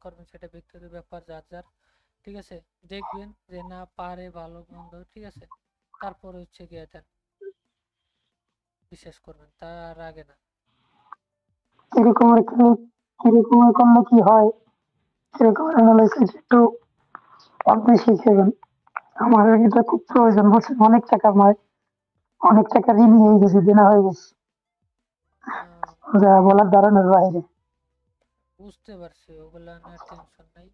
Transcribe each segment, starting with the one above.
করবেন সেটা ব্যক্তিগত ব্যাপার যার যার, ঠিক আছে। দেখবেন যে না পারে ভালো মন্দ, ঠিক আছে, তারপরে হচ্ছে গিয়ে দেন বিশ্বাস করবেন, তার আগে না। কিরকমের কি, কিরকমের করলে কি হয়, কিরকম অ্যানালাইসিস একটু আপনি শিখেবেন। আমার এটা খুব প্রয়োজন, বুঝছেন? অনেক টাকা আমার, অনেক টাকা ঋণ হয়ে গেছে, দেনা হয়ে গেছে, আহ, যা বলার ধারণার বাইরে। বুঝতে পারছি, ওগুলা নিয়ে টেনশন নাই।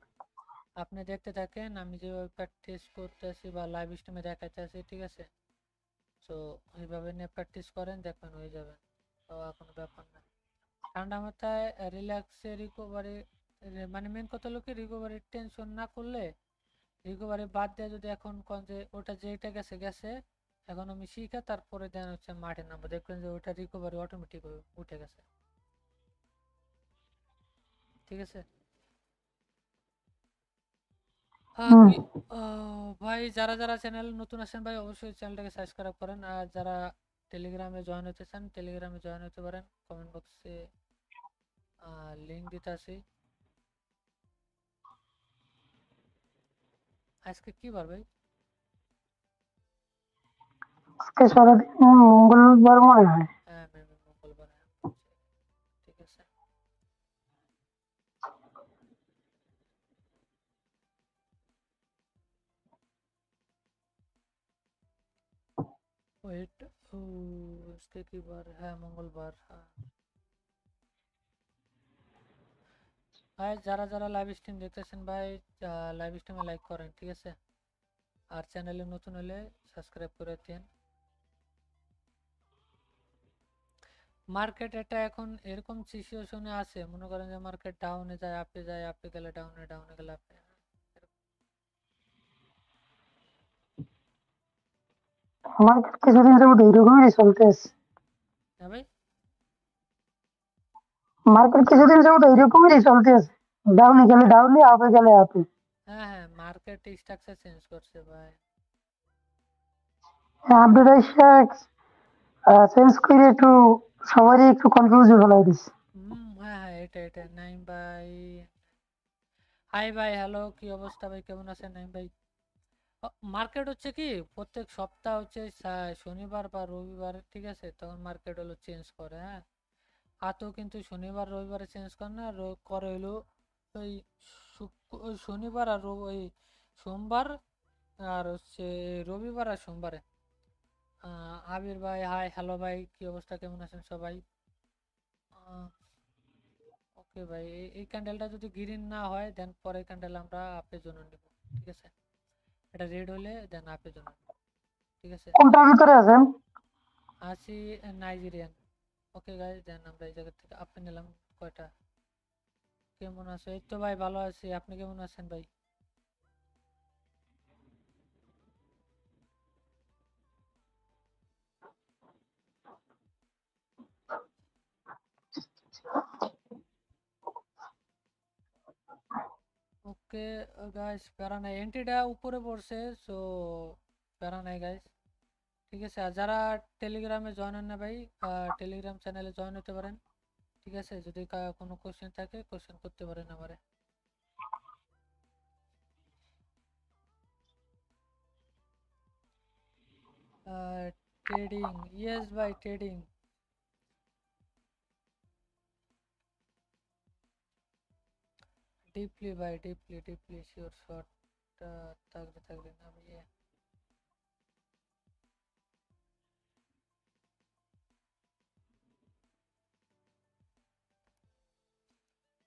আপনি দেখতে থাকেন আমি যেভাবে প্র্যাকটিস করতেছি বা লাইভ স্ট্রিমে দেখাইতেছি, ঠিক আছে। তো ওইভাবে নিয়ে প্র্যাকটিস করেন, দেখবেন হয়ে যাবে, তো কোনো ব্যাপার না। ঠান্ডা মাথায় রিল্যাক্সে রিকভারি, মানে মেন কথা হলো কি রিকভারি টেনশন না করলে, রিকভারি বাদ দিয়ে যদি এখন কোন যে ওটা যেটা গেছে গেছে, এখন আমি শিখে তারপরে দেন হচ্ছে মাঠে নামবো, দেখবেন যে ওটা রিকভারি অটোমেটিক উঠে গেছে, ঠিক আছে। হুম। কি ভাই, যারা যারা চ্যানেল নতুন আছেন ভাই অবশ্যই চ্যানেলটাকে সাবস্ক্রাইব করেন, আর যারা টেলিগ্রামে জয়েন হতে চান টেলিগ্রামে জয়েন হতে পারেন, কমেন্ট বক্সে লিঙ্ক দিতে আছি। আজকে কি বার ভাই? আজকে সারাদিন মঙ্গলবার মনে হয়। হ্যাঁ ম্যাম, মঙ্গলবার, হ্যাঁ, ঠিক আছে। ওয়েট, আজকে কি বার? হ্যাঁ মঙ্গলবার, হ্যাঁ। ভাই যারা যারা লাইভ স্ট্রিম দেখতেছেন ভাই, লাইভ স্ট্রিমে লাইক করেন, ঠিক আছে। আর চ্যানেলে নতুন হলে সাবস্ক্রাইব করে দিন। মার্কেট এটা এখন এরকম সিচুয়েশনে আছে, মনে করেন যে মার্কেট ডাউনে যায় আপে যায়, আপে গেলে ডাউনে, ডাউনে গেলে আপে। আমার কিছুদিন যাবত এইরকমই চলতেছে। হ্যাঁ ভাই। মার্কেট কিছুদিন যাবত এইরকমই চলতেছে, ডাউনে গেলে ডাউনে, আপে গেলে আপে। হ্যাঁ হ্যাঁ, মার্কেট স্ট্রাকচার চেঞ্জ করছে ভাই। আপডেট এসে চেঞ্জ করে একটু সবারই একটু কনফিউজ ফেলাই দিচ্ছে। হ্যাঁ হ্যাঁ, এটা এটা নাইম ভাই। হাই ভাই, হ্যালো, কি অবস্থা ভাই, কেমন আছেন নাইম ভাই? মার্কেট হচ্ছে কি প্রত্যেক সপ্তাহ হচ্ছে শনিবার বা রবিবার, ঠিক আছে, তখন মার্কেট হলো চেঞ্জ করে, হ্যাঁ। তো কিন্তু শনিবার রবিবারে চেঞ্জ করে না, করে হলো ওই ওই শনিবার আর ওই সোমবার, আর হচ্ছে রবিবার আর সোমবারে। আবির ভাই, হাই হ্যালো ভাই, কি অবস্থা, কেমন আছেন সবাই? ওকে ভাই, এই ক্যান্ডেলটা যদি গ্রিন না হয় দেন পরের ক্যান্ডেল আমরা আপের জন্য নিব, ঠিক আছে। এটা রেড হলে দেন আপের জন্য নিব, ঠিক আছে। কোনটার ভিতরে আছেন? আসি নাইজেরিয়ান। ওকে গাইজ, দেন আমরা এই জায়গা থেকে আপে নিলাম কয়টা। কেমন আছো? এই তো ভাই ভালো আছি, আপনি কেমন আছেন ভাই? ওকে গাইস, প্যারা নাই, এন্ট্রিটা উপরে পড়ছে, সো প্যারা নাই গাইস, ঠিক আছে। আর যারা টেলিগ্রামে জয়েন হন না ভাই, টেলিগ্রাম চ্যানেলে জয়েন হতে পারেন, ঠিক আছে। যদি কোনো কোশ্চেন থাকে কোশ্চেন করতে পারেন আমারে। ট্রেডিং, ইয়েস ভাই, ট্রেডিং ডিপলি ভাই, ডিপলি ডিপলি শিওর শর্ট থাকলে থাকলে না ভাই।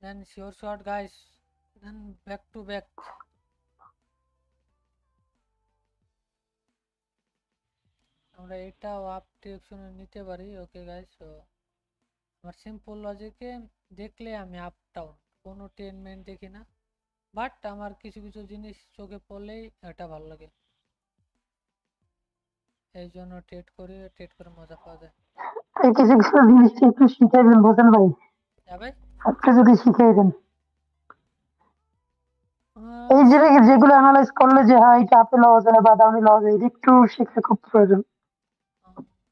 Then sure short guys, then back to back. আমরা এটাও আপ ডিরেকশনে নিতে পারি, ওকে গাইস। তো আমার সিম্পল লজিকে দেখলে আমি আপ ডাউন কোনো ট্রেনমেন্ট দেখি না, বাট আমার কিছু কিছু জিনিস চোখে পড়লেই এটা ভালো লাগে, এই জন্য ট্রেড করি, ট্রেড করে মজা পাওয়া যায়। এই কিছু কিছু জিনিসটা একটু শিখাইবেন, বোঝেন ভাই? হ্যাঁ ভাই। আপনি যদি শিখাই দেন, এই আহ, যে যেগুলো অ্যানালাইজ করলে যে হ্যাঁ এটা আপে লওয়া যায় বা ডাউনে লওয়া যায়, এটা একটু শেখা খুব প্রয়োজন।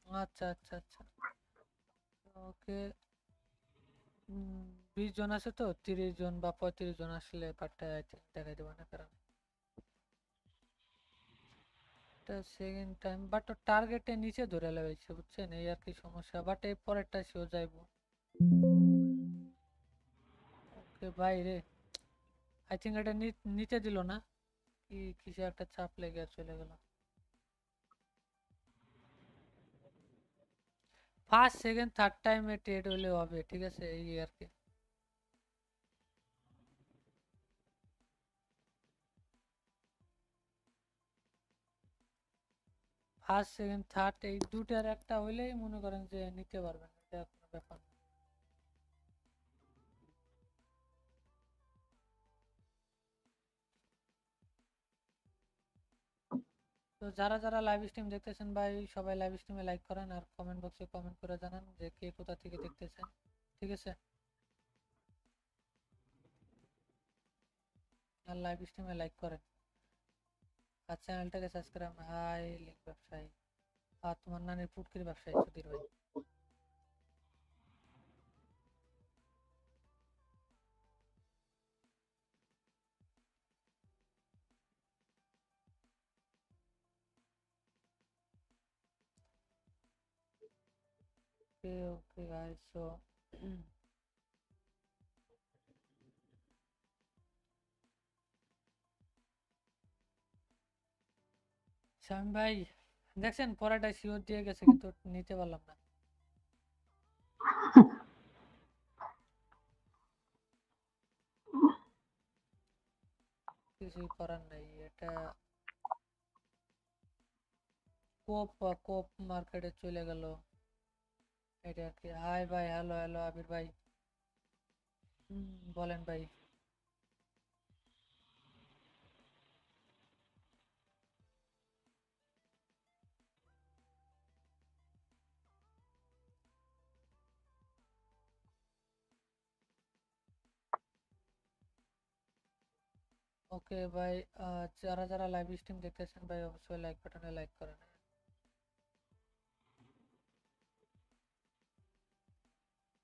আচ্ছা আচ্ছা আচ্ছা, ওকে। 20 জন আছে তো, 30 জন বা 35 জন আসলে কার্ডটা আই থিঙ্ক দেখাই দেবো না, কারণ এটা সেকেন্ড টাইম, বাট টার্গেটের নিচে ধরে লাগাইছে, বুঝছেন, এই আর কি সমস্যা। বাট এই পরেরটা সেও যাইবো। ওকে ভাই রে, আই থিঙ্ক এটা নিতে দিল না, কি কিছু একটা চাপ লেগে আর চলে গেল। ফার্স্ট সেকেন্ড থার্ড টাইমে ট্রেড হলে হবে, ঠিক আছে, এই আর কি। ফার্স্ট সেকেন্ড থার্ড এই দুটার একটা হইলেই মনে করেন যে নিতে পারবেন, এটা কোনো ব্যাপার না। তো যারা যারা লাইভ স্ট্রিম দেখতেছেন ভাই, সবাই লাইভ স্ট্রিমে লাইক করেন আর কমেন্ট বক্সে কমেন্ট করে জানান যে কে কোথা থেকে দেখতেছেন, ঠিক আছে। আর লাইভ স্ট্রিমে লাইক করেন আর চ্যানেলটাকে সাবস্ক্রাইব। হাই লিঙ্ক ব্যবসায়ী, আর তোমার নানির পুটকির ব্যবসায়ী সুধীর ভাই। ওকে ওকে গাইস, সো শামিম ভাই দেখছেন পরাটা শিওর দিয়ে গেছে কিন্তু নিতে পারলাম না, কিছুই করার নাই। এটা কোপ কোপ মার্কেটে চলে গেল, এটা আর কি। হাই ভাই, হ্যালো হ্যালো আবির ভাই, বলেন ভাই। ওকে ভাই, যারা যারা লাইভ স্ট্রিম দেখতেছেন ভাই অবশ্যই লাইক বাটনে লাইক করেন।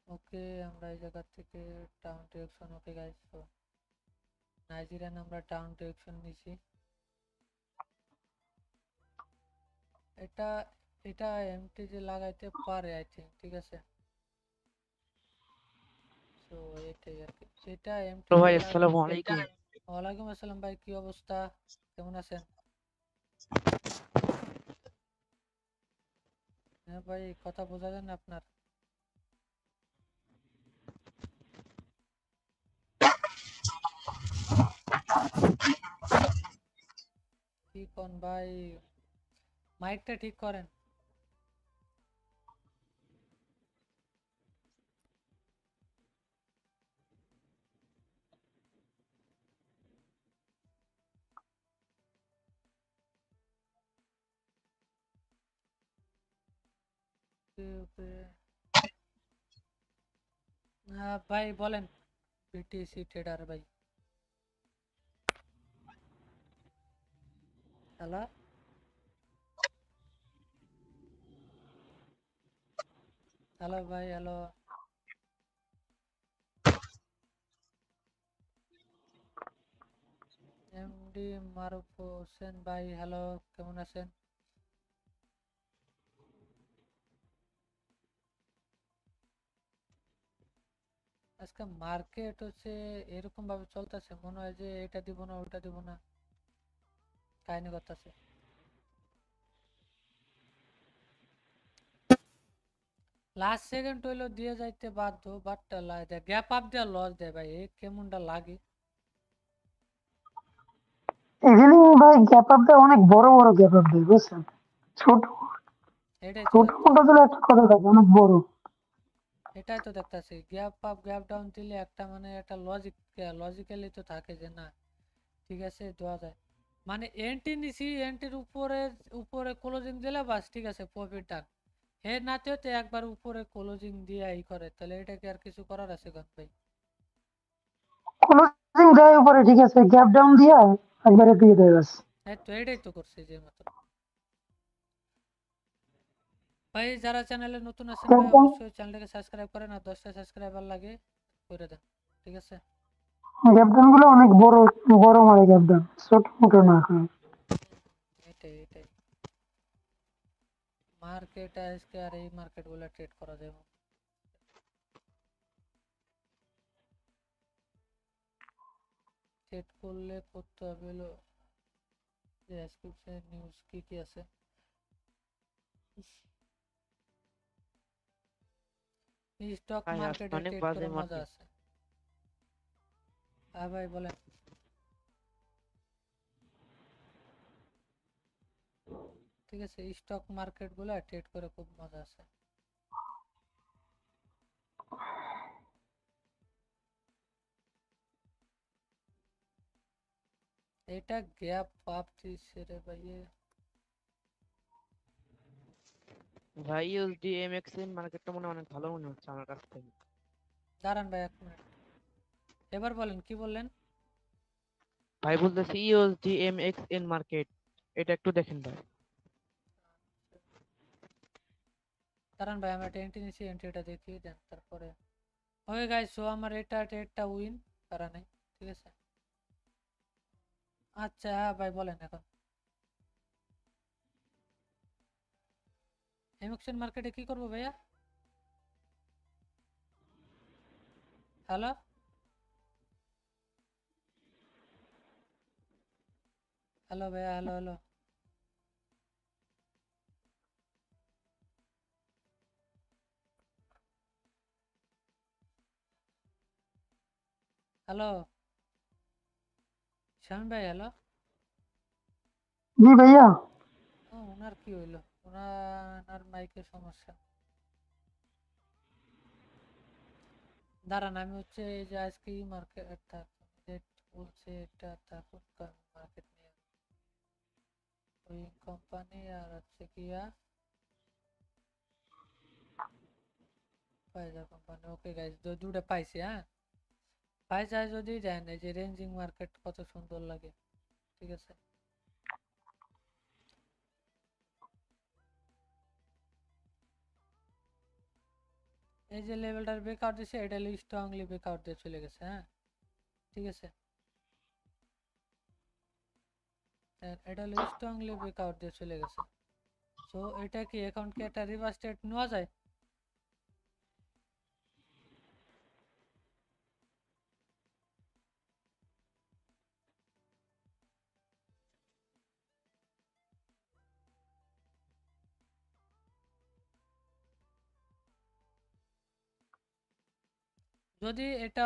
ওকে, আমরা এই জায়গা থেকে টাউন ডিরেকশন, ওকে গাইস, তো নাইজেরিয়ান আমরা টাউন ডিরেকশন নিছি। এটা এটা এমটি যে লাগাইতে পারে আই থিঙ্ক, ঠিক আছে। তো এটাই আর কি, এটা এমটি ভাই যে আসসালামু আলাইকুম। ওয়ালাইকুম আসসালাম ভাই, কি অবস্থা, কেমন আছেন? হ্যাঁ ভাই, কথা বোঝা যায় না আপনার। কি কোন ভাই, মাইকটা ঠিক করেন। ওকে ওকে, হ্যাঁ ভাই বলেন, বিটিসি ট্রেডার ভাই। হ্যালো হ্যালো ভাই, হ্যালো। এমডি মারুফ হোসেন ভাই, হ্যালো, কেমন আছেন? আজকে মার্কেট হচ্ছে এরকম ভাবে চলতেছে, মনে হয় যে এটা দিব না ওটা দিব না, কাহিনী করতেছে। লাস্ট সেকেন্ড হইলো দিয়ে যাইতে বাধ্য, বাট গ্যাপ আপ দেওয়া লস দেয় ভাই, এ কেমনটা লাগে। ইভিনিং ভাই গ্যাপ আপ দেয়, অনেক বড় বড় গ্যাপ আপ দেয়, বুঝছেন? ছোট এটাই তো ছোট মোটো দেখতেছি, দিলে একটা কথা থাকে, অনেক বড়। এটাই তো দেখতেছি, গ্যাপ আপ গ্যাপ ডাউন দিলে একটা মানে একটা লজিক্যালি তো থাকে যে না ঠিক আছে দেওয়া যায়। মানে এন্ট্রি নিছি, এন্ট্রির উপরে উপরে ক্লোজিং দিলে বাস ঠিক আছে, প্রফিট ডান। হে নাতে হতে একবার উপরে ক্লোজিং দিয়ে ই করে, তাহলে এটা কি আর কিছু করার আছে গন ভাই? ক্লোজিং দেয় উপরে, ঠিক আছে, গ্যাপ ডাউন দিয়ে একবারে দিয়ে দেয় বাস। এই তো এটাই তো করছে যে মাত্র। ভাই যারা চ্যানেলে নতুন আছেন গ্যাপ ভাই ডাউন অবশ্যই চ্যানেলটাকে সাবস্ক্রাইব করেন, আর 10টা সাবস্ক্রাইবার লাগে। করে দেন, ঠিক আছে? গ্যাপডান গুলো অনেক বড় বড় মারে গ্যাপডান, ছোট মোটো না। হ্যাঁ এটাই এটাই মার্কেট আজকে আর এই মার্কেট গুলো ট্রেড করা যাবে। ট্রেড করলে করতে হবে হলো যে ডেসক্রিপশন নিউজ কি কি আছে। স্টক ভাই আজকে মার্কেটে অনেক ট্রেড বাজে করে মজা মার্কেট। আছে। হ্যাঁ ভাই বলেন। ঠিক আছে, স্টক মার্কেট গুলো ট্রেড করে খুব মজা আছে। এটা গ্যাপ আপ দিচ্ছে রে ভাই। ভাই ইউএসডি এমএক্সএন মার্কেটটা মনে হয় অনেক ভালো মনে হচ্ছে আমার কাছ থেকে। দাঁড়ান ভাই 1 মিনিট, এবার বলেন কি বললেন? ভাই বলতেছি ইউএসডি এমএক্সএন মার্কেট, এটা একটু দেখেন ভাই। দাঁড়ান ভাই আমি একটা এন্ট্রি নিচ্ছি, এন্ট্রিটা দেখি দেন তারপরে। ওকে গাইস, সো আমার এটা ট্রেডটা উইন করা নাই, ঠিক আছে? আচ্ছা হ্যাঁ ভাই বলেন এখন। এমএক্সএন মার্কেটে কি করবো ভাইয়া? হ্যালো হ্যালো ভাইয়া, হ্যালো হ্যালো। হ্যালো শামিম ভাই, হ্যালো। জি ভাইয়া। ও ওনার কি হইলো? ওনার মাইকের সমস্যা। দাঁড়ান আমি হচ্ছে এই যে আজকে মার্কেট বলছে এটা থাকুক মার্কেট নিয়ে ওই কোম্পানি আর হচ্ছে কিয়া ফাইজার কোম্পানি। ওকে গাইস, দুটো পাইছি। হ্যাঁ ফাইজার যদি দেন এই যে রেঞ্জিং মার্কেট কত সুন্দর লাগে, ঠিক আছে? এই যে লেভেলটার ব্রেকআউট দিছে, এটা স্ট্রংলি ব্রেকআউট দিয়ে চলে গেছে। হ্যাঁ ঠিক আছে, এটা স্ট্রংলি ব্রেকআউট দিয়ে চলে গেছে। সো এটা কি অ্যাকাউন্ট কি একটা রিভার্স স্টেট নেওয়া যায়? যদি এটা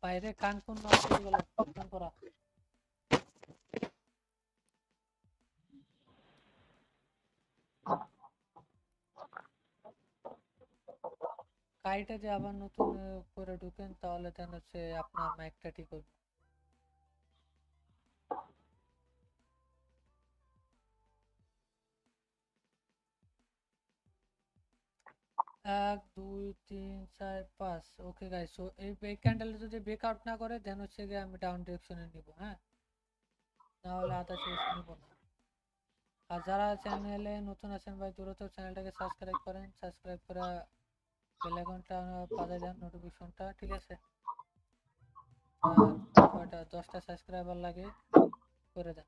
বাইরে কান কোন নষ্ট হয়ে গেল ফোন করা। কাইটা যে আবার নতুন করে ঢুকেন তাহলে দেন হচ্ছে আপনার মাইকটা ঠিক হবে। 1 2 3 4 5। ওকে গাইস, সো এই ক্যান্ডেল যদি ব্রেকআউট না করে দেন হচ্ছে গিয়ে আমি ডাউন ডিরেকশনে নিব। হ্যাঁ না হলে আধা শেষ নিব না। আর যারা চ্যানেলে নতুন আছেন ভাই দ্রুত চ্যানেলটাকে সাবস্ক্রাইব করেন, সাবস্ক্রাইব করে বেল আইকনটা বাজায় দেন নোটিফিকেশনটা, ঠিক আছে? আর কয়টা 10টা সাবস্ক্রাইবার লাগে, করে দেন।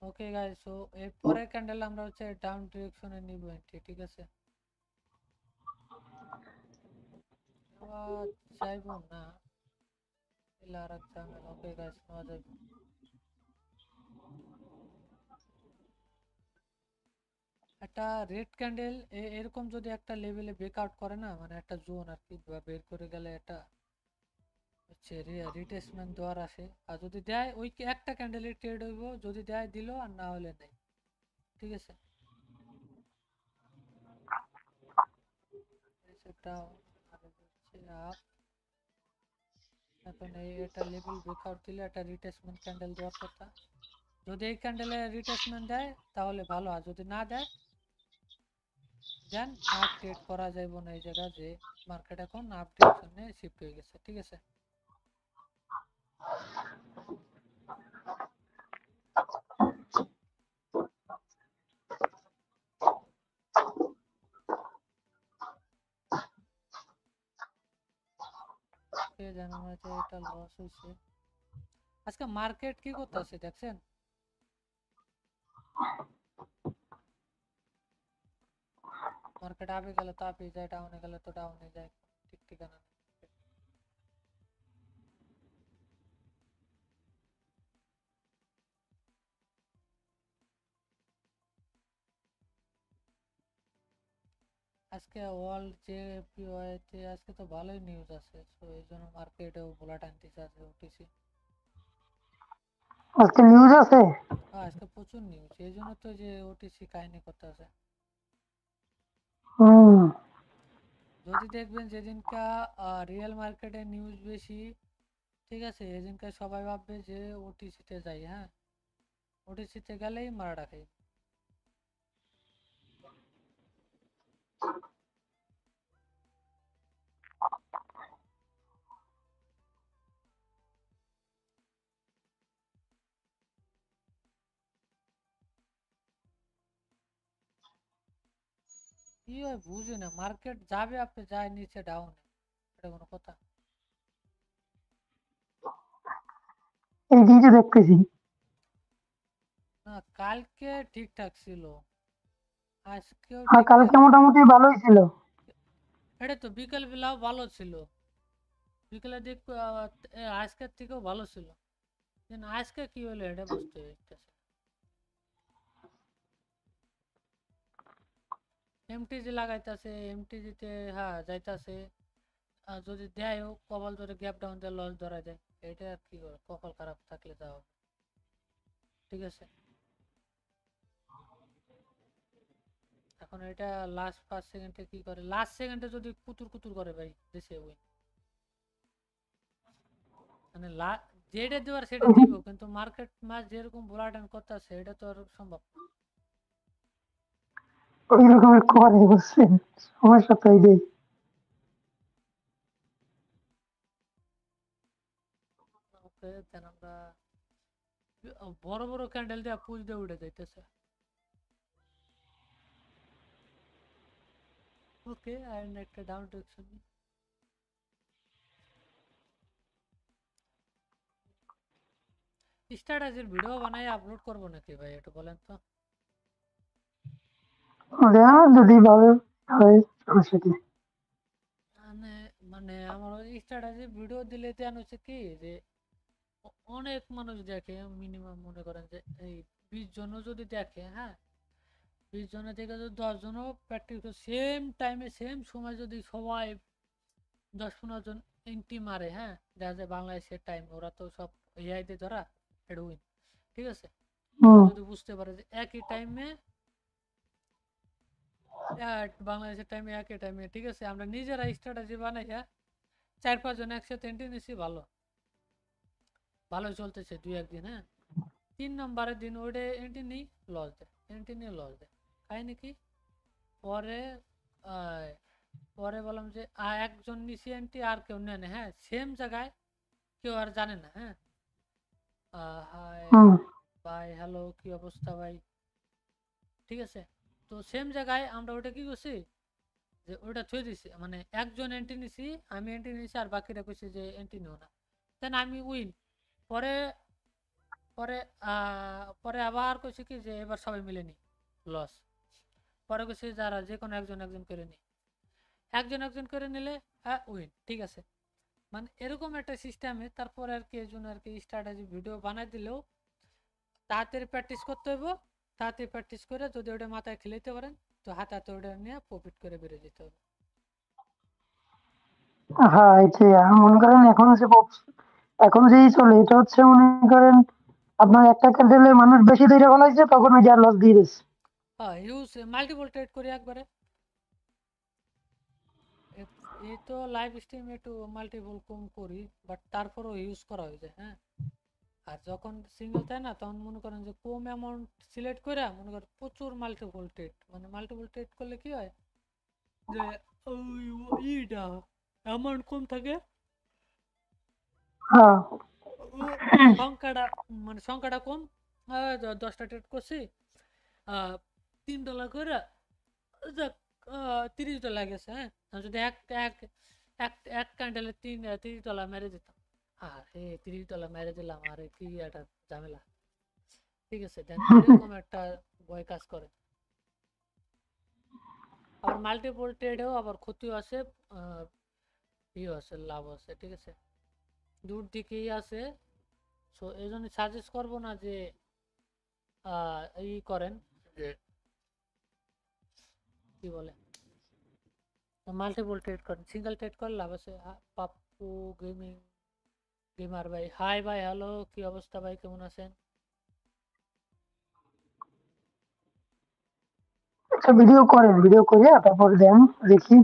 ওকে গাইস, সো এর পরের ক্যান্ডেল আমরা হচ্ছে ডাউন ডিরেকশনে নিব এন্ট্রি, ঠিক আছে? চাইবো না এলে আর এক ঝামেলা। ওকে গাইস, নেওয়া যাবে। একটা রেড ক্যান্ডেল এরকম যদি একটা লেভেলে ব্রেকআউট করে না, মানে একটা জোন আর কি বের করে গেলে একটা হচ্ছে রিটেসমেন্ট দেওয়ার আসে। আর যদি দেয় ওই একটা ক্যান্ডেলে ট্রেড হইব, যদি দেয় দিল আর না হলে নেই, ঠিক আছে? ডাউন আর হচ্ছে আপ। এখন এটা লেভেল ব্রেকআউট দিলে একটা রিটেসমেন্ট ক্যান্ডেল দেওয়ার কথা। যদি এই ক্যান্ডেলে রিটেসমেন্ট দেয় তাহলে ভালো, আর যদি না দেয় দেন আর ট্রেড করা যাইব না এই জায়গা যে মার্কেট এখন আপ ডিরেকশনে শিফট হয়ে গেছে, ঠিক আছে। কে জানো না যে এটা লস হয়েছে। আজকে মার্কেট কি করতেছে দেখছেন? মার্কেট আপে গেলে তো আপে যায়, ডাউনে গেলে তো ডাউনে যায়, ঠিক ঠিকানা নেই। আজকে ওয়ার্ল্ড যে পিওআইতে আজকে তো ভালোই নিউজ আছে, সো এই জন্য মার্কেটেও ভোলাটাইলিটি আছে ওটিসি। আজকে নিউজ আছে। হ্যাঁ আজকে প্রচুর নিউজ, এই জন্য তো যে ওটিসি কাহিনী করতে আছে। হুম। যদি দেখবেন যেদিনকা রিয়েল মার্কেটে নিউজ বেশি, ঠিক আছে, এদিনকে সবাই ভাববে যে ওটিসিতে যাই, হ্যাঁ ওটিসিতে গেলেই মারা খাই। কি হয় বুঝি না, মার্কেট যাবে আপনি যায় নিচে ডাউনে, এটা কোনো কথা? এই দিকে দেখতেছি। না কালকে ঠিকঠাক ছিল, আজকেও আর ঠিকঠাক। কালকে মোটামুটি ভালোই ছিল। এটা তো বিকেল বেলাও ভালো ছিল, বিকেলের দিক আজকের থেকেও ভালো ছিল, কিন্তু আজকে কি হলো এটা বুঝতে পারতেছি। এমটিজি লাগাইতেছে, এমটিজিতে হ্যাঁ যাইতাছে, আর যদি দেয়ও কপাল ধরে গ্যাপ ডাউন দিয়ে লস ধরা যায়, এটা আর কি করে, কপাল খারাপ থাকলে যাও, ঠিক আছে। এখন এটা লাস্ট 5 সেকেন্ডে কি করে, লাস্ট সেকেন্ডে যদি কুতুর কুতুর করে ভাই দেশে উইন, মানে যেটা দেওয়ার সেটা দিব, কিন্তু মার্কেট ম্যাচ যেরকম ভোলাটাইম করতেছে এটা তো আর সম্ভব না। ওই রকমের করে বুঝছেন, সমস্যা তো এইটাই। ওকে দেন আমরা বড় বড় ক্যান্ডেল দিয়ে পুজ দিয়ে উঠে যাইতেছে। ওকে আর একটা ডাউন ডিরেকশন স্ট্র্যাটেজির ভিডিও বানাই আপলোড করবো নাকি ভাই, একটু বলেন তো। যদি ভাবে হয় সমস্যা কি। মানে মানে আমার স্ট্র্যাটেজি ভিডিও দিলে দেন হচ্ছে কি যে অনেক মানুষ দেখে, মিনিমাম মনে করেন যে এই 20 জনও যদি দেখে, হ্যাঁ 20 জনের থেকে যদি 10 জনও প্র্যাকটিস সেম টাইমে সেম সময় যদি সবাই 10-15 জন এন্ট্রি মারে, হ্যাঁ দেখা যায় বাংলাদেশের টাইম, ওরা তো সব এআই দিয়ে ধরা এটা উইন, ঠিক আছে। ওরা হুম। যদি বুঝতে পারে যে একই টাইমে বাংলাদেশের টাইমে একই টাইমে, ঠিক আছে, আমরা নিজেরা স্ট্র্যাটেজি বানাই, হ্যাঁ 4-5 জন একসাথে এন্ট্রি নিছি, ভালো ভালো চলতেছে 2-1 দিন, হ্যাঁ 3 নম্বরের দিন ওইটা এন্ট্রি নিই লস দেয়, এন্ট্রি নিয়ে লস দেয়, কাহিনি কি? পরে আহ, পরে বললাম যে একজন নিচে এন্ট্রি আর কেউ নেয় না, হ্যাঁ সেম জায়গায় কেউ আর জানে না, হ্যাঁ হাই হুম। ভাই হ্যালো কি অবস্থা ভাই, ঠিক আছে। তো সেম জায়গায় আমরা ওটা কি করছি যে ওটা থুয়ে দিছি, মানে একজন এন্ট্রি নিছি, আমি এন্ট্রি নিছি আর বাকিরা কইছে যে এন্ট্রি নিও না, দেন আমি উইন। পরে পরে পরে আবার কইছে কি যে এবার সবাই মিলে নি লস, পরে কইছে যারা যে কোনো একজন একজন করে নি, একজন একজন করে নিলে হ্যাঁ উইন, ঠিক আছে। মানে এরকম একটা সিস্টেমে তারপরে আর কি এই জন্য আর কি স্ট্র্যাটেজি ভিডিও বানাই দিলেও তাড়াতাড়ি প্র্যাকটিস করতে হইব, তাড়াতাড়ি প্র্যাকটিস করে যদি ওটা মাথায় খেলাইতে পারেন তো হাতে হাতে ওটা নিয়ে প্রফিট করে বেরিয়ে যেতে হবে। হ্যাঁ এটাই মনে করেন এখন যে এখন যেই চলে এটা হচ্ছে মনে করেন আপনার একটা ক্যান্ডেলে মানুষ বেশি ধরে ফেলাইছে তখন ওই যে লস দিয়ে দিচ্ছে। হ্যাঁ ইউজ মাল্টিপল ট্রেড করি একবারে, এই তো লাইভ স্ট্রিম একটু মাল্টিপল কম করি, বাট তারপরেও ইউজ করা হয়ে যায়, হ্যাঁ। আর যখন সিঙ্গেল থাকে না তখন মনে করেন যে কম অ্যামাউন্ট সিলেক্ট করে মনে করেন প্রচুর মাল্টিপল ট্রেড, মানে মাল্টিপল ট্রেড করলে কি হয় যে ইটা অ্যামাউন্ট কম থাকে, হ্যাঁ সংখ্যাটা মানে সংখ্যাটা কম। 10টা ট্রেড করছি, $3 করে, যাক, $30 গেছে। হ্যাঁ, আমি যদি এক এক এক এক ক্যান্ডেলে $30 মেরে দিতাম, আরে $30 মেরে দিলাম, আরে কি একটা ঝামেলা। ঠিক আছে, দেন এরকম একটা ভয় কাজ করে। আবার মাল্টিপল ট্রেডেও আবার ক্ষতিও আছে, ইয়ে আছে, লাভ আছে। ঠিক আছে, দূর দিকেই আছে। সো এই জন্য সাজেস্ট করবো না যে ই করেন, যে কি বলে, মাল্টিপল ট্রেড করেন। সিঙ্গেল ট্রেড করে লাভ আছে। পাপ্পু গেমিং গেমার ভাই, হাই ভাই, হ্যালো, কি অবস্থা ভাই, কেমন আছেন? একটা ভিডিও করেন, ভিডিও করিয়া তারপর দেন দেখি,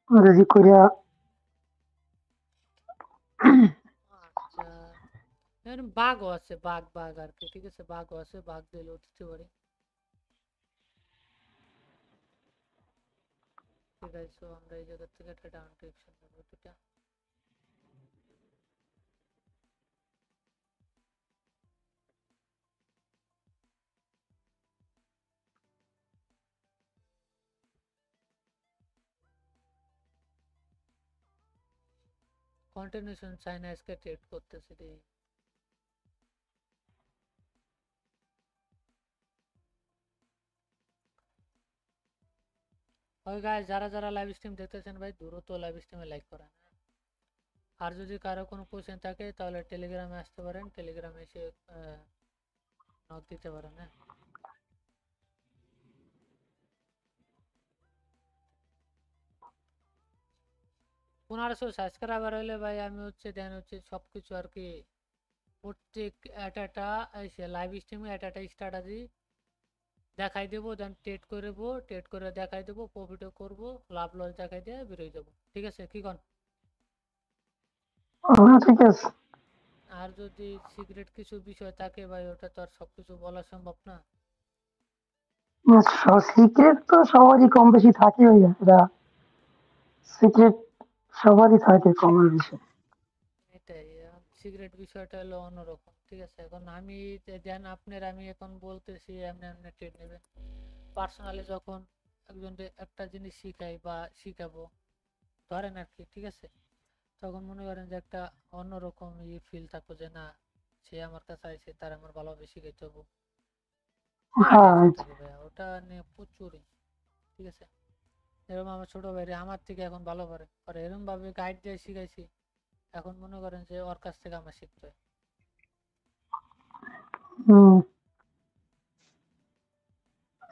যদি করিয়া আচ্ছা, এরকম বাঘও আছে, বাঘ বাঘ আর কি। ঠিক আছে, বাঘও আছে, বাঘ দিলেও দিতে পারি। ঠিক আছে, so আমরা এই জায়গা থেকে একটা ডাউন ডিরেকশন নেবো দুটা। কন্টিনিউশন চাইনা আজকে ট্রেড করতেছি রে। ওই গাইস, যারা যারা লাইভ স্ট্রিম দেখতেছেন ভাই, দ্রুত লাইভ স্ট্রিমে লাইক করেন। আর যদি কারো কোনো কোশ্চেন থাকে তাহলে টেলিগ্রামে আসতে পারেন, টেলিগ্রামে এসে নক দিতে পারেন। হ্যাঁ, 1500 সাবস্ক্রাইবার হলে ভাই আমি হচ্ছে দেন হচ্ছে সবকিছু আর কি, প্রত্যেক একটা লাইভ স্ট্রিমে একটা স্ট্র্যাটেজি দেখাই দেবো, দেন ট্রেড করবো, ট্রেড করে দেখাই দেবো, প্রফিটও করবো, লাভ লস দেখাই দিয়ে বেরোয় যাবো। ঠিক আছে, কি কন? ঠিক আছে। আর যদি সিক্রেট কিছু বিষয় থাকে ভাই, ওটা তো আর সবকিছু বলা সম্ভব না। সিক্রেট তো সবারই কম বেশি থাকে, ভাইয়া এটা সিক্রেট সবারই থাকে কম বেশি। এটাই, সিক্রেট বিষয়টা হলো অন্যরকম। ঠিক আছে, এখন আমি দেন আপনার, আমি এখন বলতেছি এমনি এমনি ট্রেড নেবেন। পার্সোনালি যখন একজনকে একটা জিনিস শিখাই বা শিখাবো, ধরেন আর কি, ঠিক আছে, তখন মনে করেন যে একটা অন্যরকম ফিল থাকবো, যে না, সে আমার কাছে আইছে, তার আমার ভালোভাবে শিখাইতে হবো। হ্যাঁ, হ্যাঁ টেনশন থাকে ভাইয়া, ওটা নিয়ে প্রচুরই। ঠিক আছে, এরকম আমার ছোট ভাইরে আমার থেকে এখন ভালো পারে, আর এরকম ভাবে গাইড দিয়ে শিখাইছি, এখন মনে করেন যে ওর কাছ থেকে আমার শিখতে হয়। হম,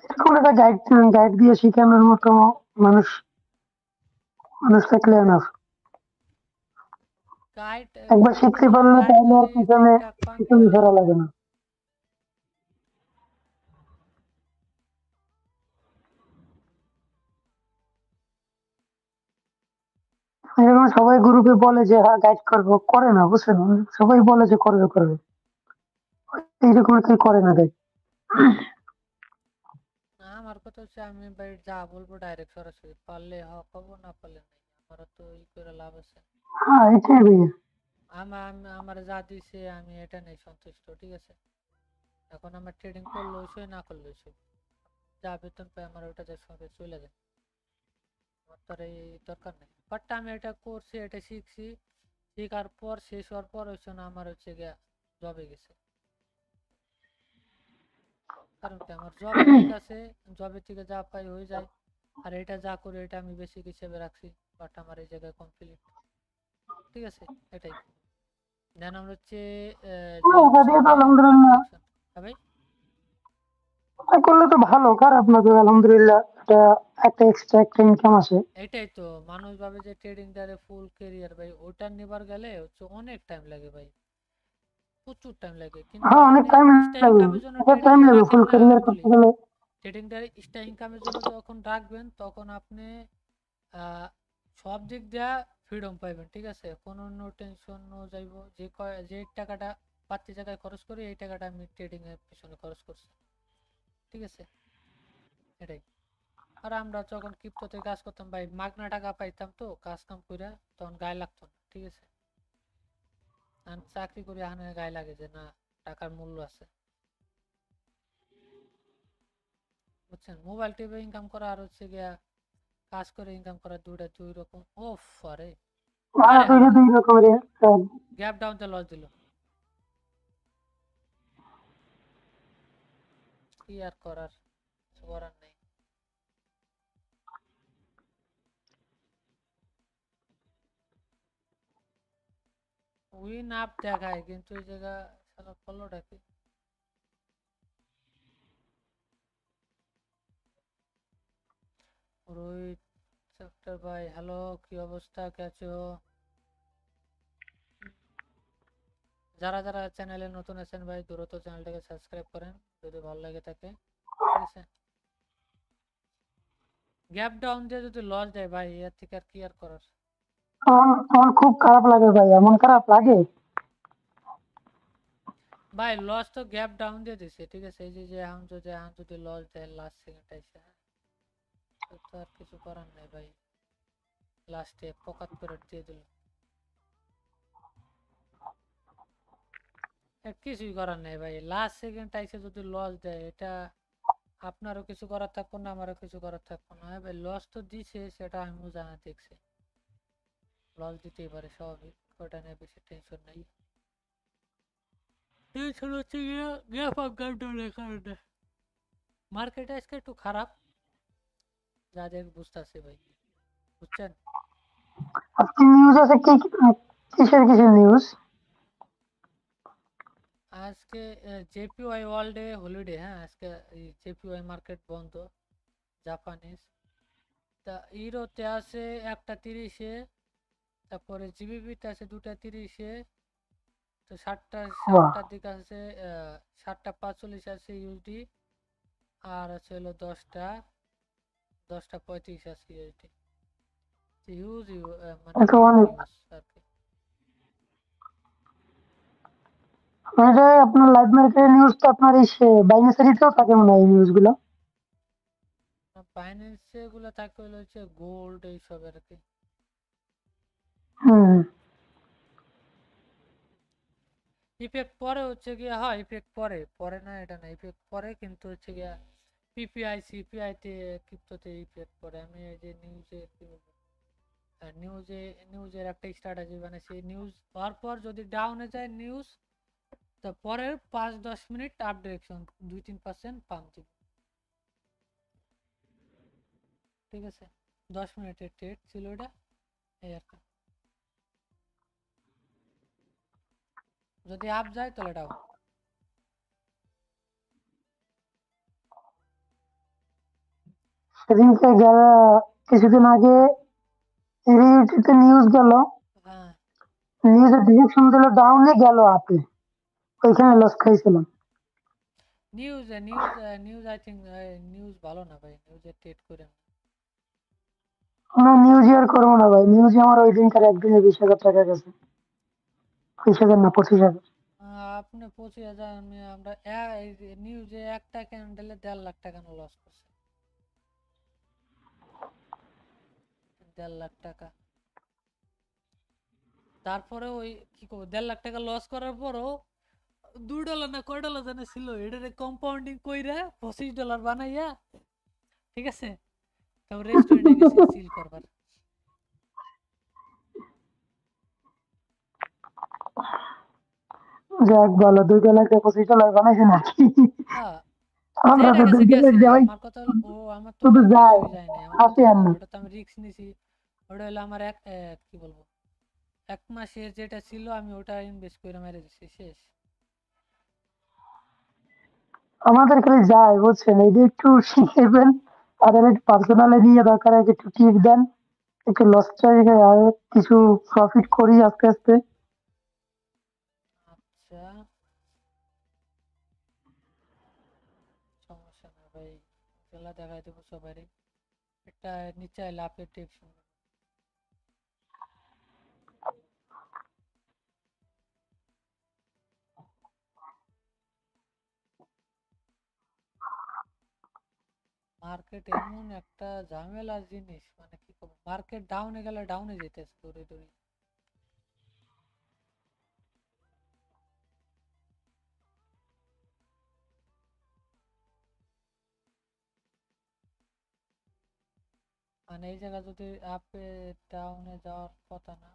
এরকম একটা গাইড গাইড দিয়ে শেখানোর মতো মানুষ মানুষ থাকলে না, গাইড, একবার কোনো শিখতে কোনো পারলে গাইড তাহলে আর যদি পিছনে ঠিকঠাক পান পিছনে তাহলে ধরা লাগে না। এরকম সবাই গ্রুপে বলে যে হ্যাঁ গাইড করবো, করে না, বুঝছেন, সবাই বলে যে করবে করবে, এইরকম কেউ করে না গাইড। না, আমার কথা হচ্ছে আমি ভাই যা বলবো ডাইরেক্ট সরাসরি, পারলে হবো, না পারলে নাই, আমার তো ই করে লাভ আছে। হ্যাঁ এটাই ভাইয়া। আমার যা দিছে আমি এটা নেই সন্তুষ্ট। ঠিক আছে, এখন আমার ট্রেডিং করলে হইছে, না করলে হইছে, যা বেতন পাই আমার ওটাতে সঙ্গে চলে যায়, আমার তো আর এই দরকার নেই। বাট আমি এটা করছি, এটা শিখছি, শেখার পর শেষ হওয়ার পর হচ্ছে না আমার হচ্ছে গিয়া জবে গেছে, কারণ কি আমার জব ঠিক আছে, জবের থেকে যা পাই হয়ে যায়। আর এটা যা করে এটা আমি বেসিক হিসেবে রাখছি, বাট আমার এই জায়গায় কমপ্লিট। ঠিক আছে, এটাই। দেন আমরা হচ্ছে হ্যাঁ, জব এটা দিয়ে তো শেখা, আলহামদুলিল্লাহ, কন্ট্রাকশন। হ্যাঁ ভাই, এটা করলে তো ভালো, খারাপ না তো, আলহামদুলিল্লাহ এটা একটা এক্সট্রা একটা ইনকাম আসে। এটাই তো, মানুষ ভাবে যে ট্রেডিং দ্বারা ফুল ক্যারিয়ার, ভাই ওটা নেবার গেলে হচ্ছে অনেক টাইম লাগে ভাই, প্রচুর টাইম লাগে। কিন্তু হ্যাঁ অনেক আপনি টাইম ইনস্টা লাগে, ইনকামের জন্য এটা টাইম ট্রেডিংটা লাগে রাখেন ফুল না, ক্যারিয়ার আমি বলি, করতে গেলে। ট্রেডিংটা ইনস্টা ইনকামের জন্য যখন রাখবেন তখন আপনি আহ, সব দিক দিয়া ফ্রিডম পাইবেন। ঠিক আছে, কোনো নো টেনশন, নো যাইব, যে টাকাটা বাড়তি জায়গায় খরচ করি, এই টাকাটা আমি ট্রেডিং এর পিছনে খরচ করছি। ঠিক আছে, এটাই। আর আমরা যখন ক্রিপ্টোতে কাজ করতাম ভাই মাগনা টাকা পাইতাম, তো কাজ কাম করে তখন গায়ে লাগতো না, ঠিক আছে। আর চাকরি করে আনে গায়ে লাগে যে না, টাকার মূল্য আছে, বুঝছেন। মোবাইল টিপে ইনকাম করা আর হচ্ছে গিয়া কাজ করে ইনকাম করা দুইটা দুই রকম। ওফ, আরে আরে দুইটা দুই রকমের কাজ। গ্যাপ ডাউন তে লস দিল, কি আর করার, কিছু করার নেই। উইন আপ দেখায় কিন্তু এই জায়গা শালা ফলোটা কি। রোহিত সেক্টর ভাই হ্যালো, কি অবস্থা, কেছো? যারা যারা চ্যানেলে নতুন আছেন ভাই দ্রুত চ্যানেলটাকে সাবস্ক্রাইব করেন যদি ভালো লাগে থাকে, ঠিক আছে। গ্যাপ ডাউন দিয়ে যদি লস দেয় ভাই, এর থেকে আর কি আর করার। আমার খুব খারাপ লাগে ভাই, এমন খারাপ লাগে। ভাই লস তো গ্যাপ ডাউন দিয়ে দিছে, ঠিক আছে। এই যে যে এখন যদি লস দেয় লাস্ট সেকেন্ড আইসে, তো আর কিছু করার নাই ভাই, লাস্টে পকাত করে দিয়ে দিল, কিছুই করার নাই ভাই। লাস্ট সেকেন্ড আইসে যদি লস দেয়, এটা আপনারও কিছু করার থাকবো না, আমারও কিছু করার থাকবো না। হ্যাঁ ভাই, লস তো দিছে, সেটা আমিও জানা দেখছি, লস দিতেই পারে, স্বাভাবিক, ওটা নিয়ে বেশি টেনশন নাই। টেনশন হচ্ছে গিয়ে গ্যাপ আপ গ্যাপ ডাউনের কারণে। মার্কেট আজকে একটু খারাপ, যাদের বুঝতেছে ভাই, বুঝছেন। আজকে নিউজ আছে কি কিসের কিসের নিউজ? আজকে জেপিওয়াই ওয়ার্ল্ডে হলিডে, হ্যাঁ আজকে জেপিওয়াই মার্কেট বন্ধ, জাপানিজ। তা ইউরোতে আছে 1টা 30-এ, তারপরে জিবিপিতে আছে 2টা 30-এ, তো বাহ, সাতটার দিকে আছে 7টা 45 আছে ইউএসডি, আর আছে হলো 10টা 35 আছে ইউএসডি। হিউজ মানে এটা হিউজ অনেক। নিউজ আর কি। এটা আপনার লাইভ মার্কেটের নিউজ তো আপনার এই বাইনান্সেরও থাকে মনে হয় এই নিউজ গুলো। ফাইন্যান্সে গুলো থাকে হলো হচ্ছে গোল্ড এইসব আর কি। হুম। ইফেক্ট পরে হচ্ছে গিয়া, হয় ইফেক্ট পরে পরে না, এটা না, ইফেক্ট পরে কিন্তু হচ্ছে গিয়া পিপিআই সিপিআই তে ক্রিপ্টোতে ইফেক্ট পড়ে। আমি এই যে নিউজে কি বলবো, নিউজে নিউজের একটা স্ট্র্যাটেজি মানে সেই নিউজ হওয়ার পর যদি ডাউনে যায় নিউজ, তো পরের 5-10 মিনিট আপ ডিরেকশন 2-3% পাম্প দিবে, ঠিক আছে। 10 মিনিটের ট্রেড ছিল এটা, এই আর কি। যদি আপ যায় তাহলে ডাউন। সেদিনকে যারা কিছুদিন আগে রিউটিতে নিউজ গেল, হ্যাঁ, নিউজের ডিরেকশন দিল ডাউনে, গেল আপে, ওইখানে লস খাইছিলাম। News news news I think news ভালো না ভাই, নিউজে ট্রেড করে না। আমরা নিউজ আর করবো না ভাই, নিউজে আমার ওই দিনকার একদিনে 20,000 টাকা গেছে। 20,000 না 25,000। আপনি 25,000, আমরা নিউজে একটা ক্যান্ডেলে 1.5 লাখ টাকা লস করছে, 1.5 লাখ টাকা। তারপরে ওই কি করবো, 1.5 লাখ টাকা লস করার পরও $2 না কয় ডলার জানে ছিল, এটারে কম্পাউন্ডিং কইরা $25 বানাইয়া, ঠিক আছে, তারপর রেস্টুরেন্টে গেছি চিল করবার। যাক ভালো, 2 লাখ 25 ডলার বানাইছে নাকি? হ্যাঁ, আমরা যেটা তো গেছে 2 লাখ গেছে, দেওয়াই আমার কথা হলো আমার তো শুধু ওটা যায়, কিছুই যায় না, আমার আসে কিছু আর যায় না। না, ওটা তো আমি রিস্ক নিছি। ওটা হলো আমার কি বলবো, 1 মাসের যেটা ছিল আমি ওটা ইনভেস্ট করে মেরে দিছি, শেষ। আমাদের খালি যায়, বুঝছেন, এই যে একটু শিখেবেন, তাদের একটু পার্সোনালি নিয়ে দরকার হয় একটু টিপ দেন, একটু লস টাইমে আর কিছু প্রফিট করি আস্তে আস্তে। আচ্ছা, সমস্যা না ভাই, খেলা দেখাই দেবো সবারই। একটা নিচে লাভের টিপস। মার্কেট এমন একটা ঝামেলার জিনিস, মানে কি করবো, মার্কেট ডাউনে গেলে ডাউনে যেতেছে দৌড়ে দৌড়ে। মানে এই জায়গা যদি আপে ডাউনে যাওয়ার কথা না।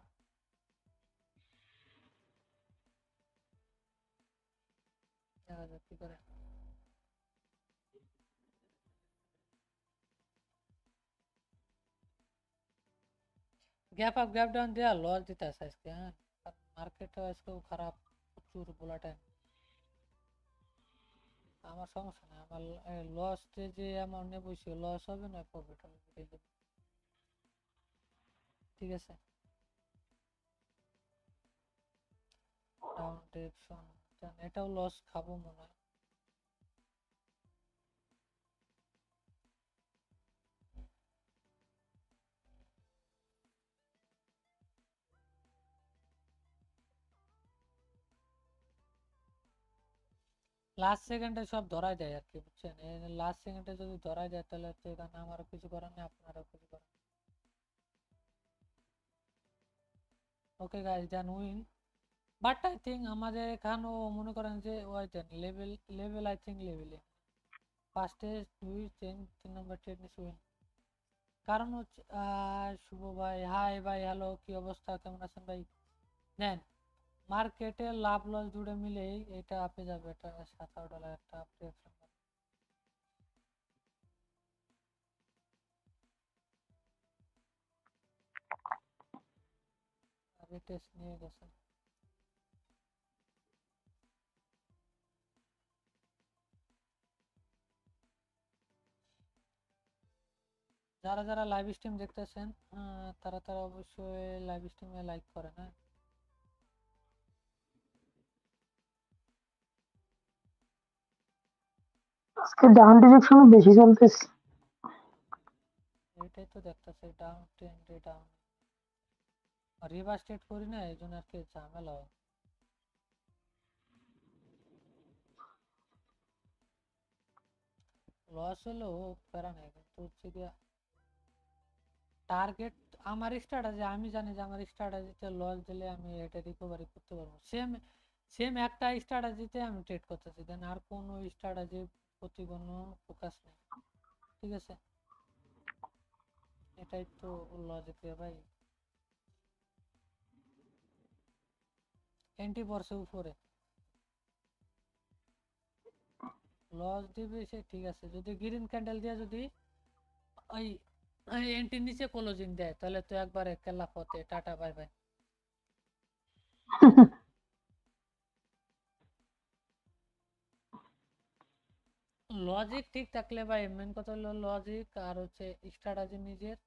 দেখা যাক কি করে। গ্যাপ আপ গ্যাপ ডাউন দেওয়া লস দিতে আছে আজকে। হ্যাঁ, মার্কেটও আজকেও খারাপ, প্রচুর ভোলাটাইল। আমার সমস্যা নেই, আমার লস যে অ্যামাউন্ট নেবো সে লস হবে না, প্রফিট হবে, বুঝে যাবে। ঠিক আছে, ডাউন ডিরেকশন, এটাও লস খাবো মনে হয়। লাস্ট সেকেন্ডে সব ধরাই দেয় আর কি, বুঝছেন? লাস্ট সেকেন্ডে যদি ধরাই দেয় তাহলে তো এখানে আমারও কিছু করার নেই, আপনারও কিছু করার নেই। Okay guys, then win. But I think আমাদের এখানেও মনে করেন যে ওই then level level I think লেভেলে ফার্স্টে 2 3 নম্বর ট্রেড উইন। কারণ হচ্ছে শুভ ভাই, হাই ভাই, হ্যালো, কি অবস্থা, কেমন আছেন ভাই? দেন মার্কেটে লাভ লস জুড়ে মিলেই এটা আপে যাবে, এটা $17 একটা আপডেট। টেস্ট নিয়ে গেছে। যারা যারা লাইভ স্ট্রিম দেখতেছেন তারা তারা অবশ্যই লাইভ স্ট্রিমে লাইক করেন। হ্যাঁ, আজকে ডাউন ডিরেকশনে বেশি চলতেছে। এটাই তো দেখতেছে, ডাউন ট্রেন্ডে ডাউন। রিভার্স ট্রেড করি না, এই জন্য আর কি ঝামেলা হয়। লস হলেও প্যারা নেই, কিন্তু হচ্ছে গিয়া টার্গেট আমার স্ট্র্যাটেজি, আমি জানি যে আমার স্ট্র্যাটেজিতে লস দিলে আমি এটা রিকভারি করতে পারবো। সেম সেম একটা স্ট্র্যাটেজিতে আমি ট্রেড করতেছি, দেন আর কোনো স্ট্র্যাটেজির প্রতি কোনো ফোকাস নেই। ঠিক আছে, এটাই তো লজিক রে ভাই। এন্ট্রি পড়ছে উপরে, লস দিবে সে, ঠিক আছে। যদি গ্রিন ক্যান্ডেল দিয়ে যদি ওই এন্ট্রির নিচে ক্লোজিং দেয় তাহলে তো একবারে কেল্লা ফতে, টাটা বাই বাই। লজিক ঠিক থাকলে ভাই, মেন কথা হলো লজিক আর হচ্ছে স্ট্র্যাটেজি নিজের,